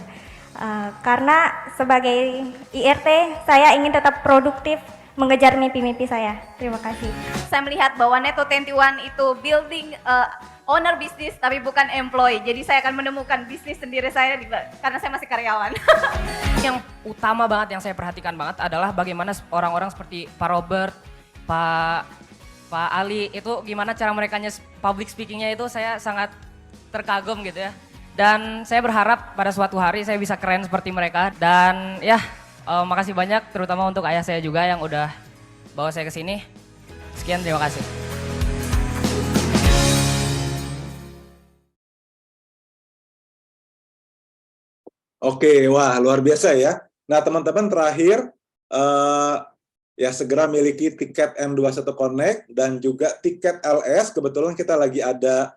[SPEAKER 19] Karena sebagai IRT saya ingin tetap produktif mengejar mimpi-mimpi saya. Terima kasih.
[SPEAKER 20] Saya melihat bahwa Neto 21 itu building owner bisnis tapi bukan employee. Jadi saya akan menemukan bisnis sendiri saya karena saya masih karyawan.
[SPEAKER 21] Yang utama banget yang saya perhatikan banget adalah bagaimana orang-orang seperti Pak Robert, Pak Ali itu gimana cara mereka public speakingnya itu saya sangat terkagum gitu ya. Dan saya berharap pada suatu hari saya bisa keren seperti mereka. Dan ya makasih banyak terutama untuk ayah saya juga yang udah bawa saya ke sini. Sekian, terima kasih.
[SPEAKER 2] Oke, wah luar biasa ya. Nah teman-teman terakhir, ya segera miliki tiket M21 Connect dan juga tiket LS. Kebetulan kita lagi ada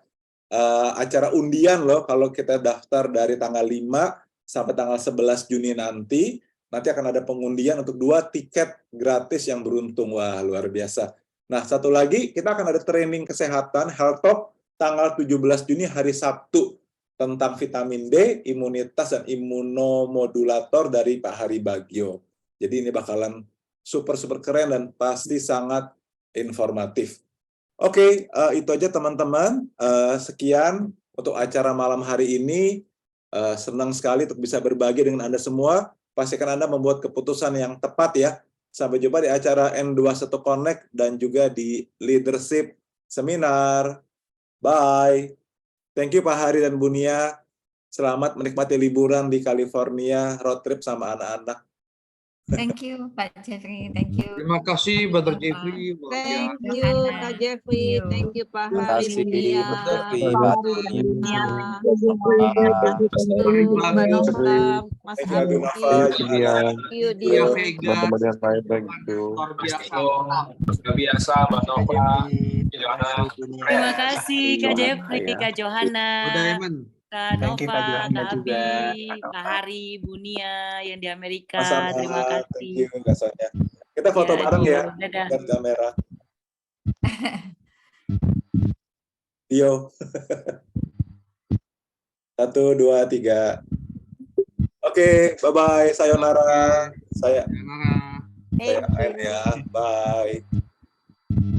[SPEAKER 2] acara undian loh, kalau kita daftar dari tanggal 5 sampai tanggal 11 Juni nanti akan ada pengundian untuk 2 tiket gratis yang beruntung. Wah luar biasa. Nah satu lagi, kita akan ada training kesehatan Health Talk tanggal 17 Juni hari Sabtu tentang vitamin D, imunitas dan imunomodulator dari Pak Hari Bagio. Jadi ini bakalan super keren dan pasti sangat informatif. Oke, itu aja teman-teman. Sekian untuk acara malam hari ini. Senang sekali untuk bisa berbagi dengan Anda semua. Pastikan Anda membuat keputusan yang tepat ya. Sampai jumpa di acara M21 Connect dan juga di Leadership Seminar. Bye. Thank you Pak Hari dan Bunia. Selamat menikmati liburan di California, road trip sama anak-anak.
[SPEAKER 1] Thank you Pak Jeffrey, thank you.
[SPEAKER 22] Terima kasih Brother Jeffrey.
[SPEAKER 3] Thank you Kak Jeffrey, thank you Pak Hari Bunia, Mbak Nova, Mas Abi,
[SPEAKER 22] Dia Vega, luar biasa Mbak Nova.
[SPEAKER 23] Terima kasih Kak Jeffrey, Kak Johanna, Kak Nova, Kak Abi, Pak Hari, Bunia yang di Amerika. Terima kasih.
[SPEAKER 2] Thank you, Kak Sonia. Kita foto bareng ya,
[SPEAKER 23] dadah.
[SPEAKER 2] lihat kamera. Yo. 1, 2, 3. Oke, bye-bye. Sayonara. Saya akhir ya. Bye.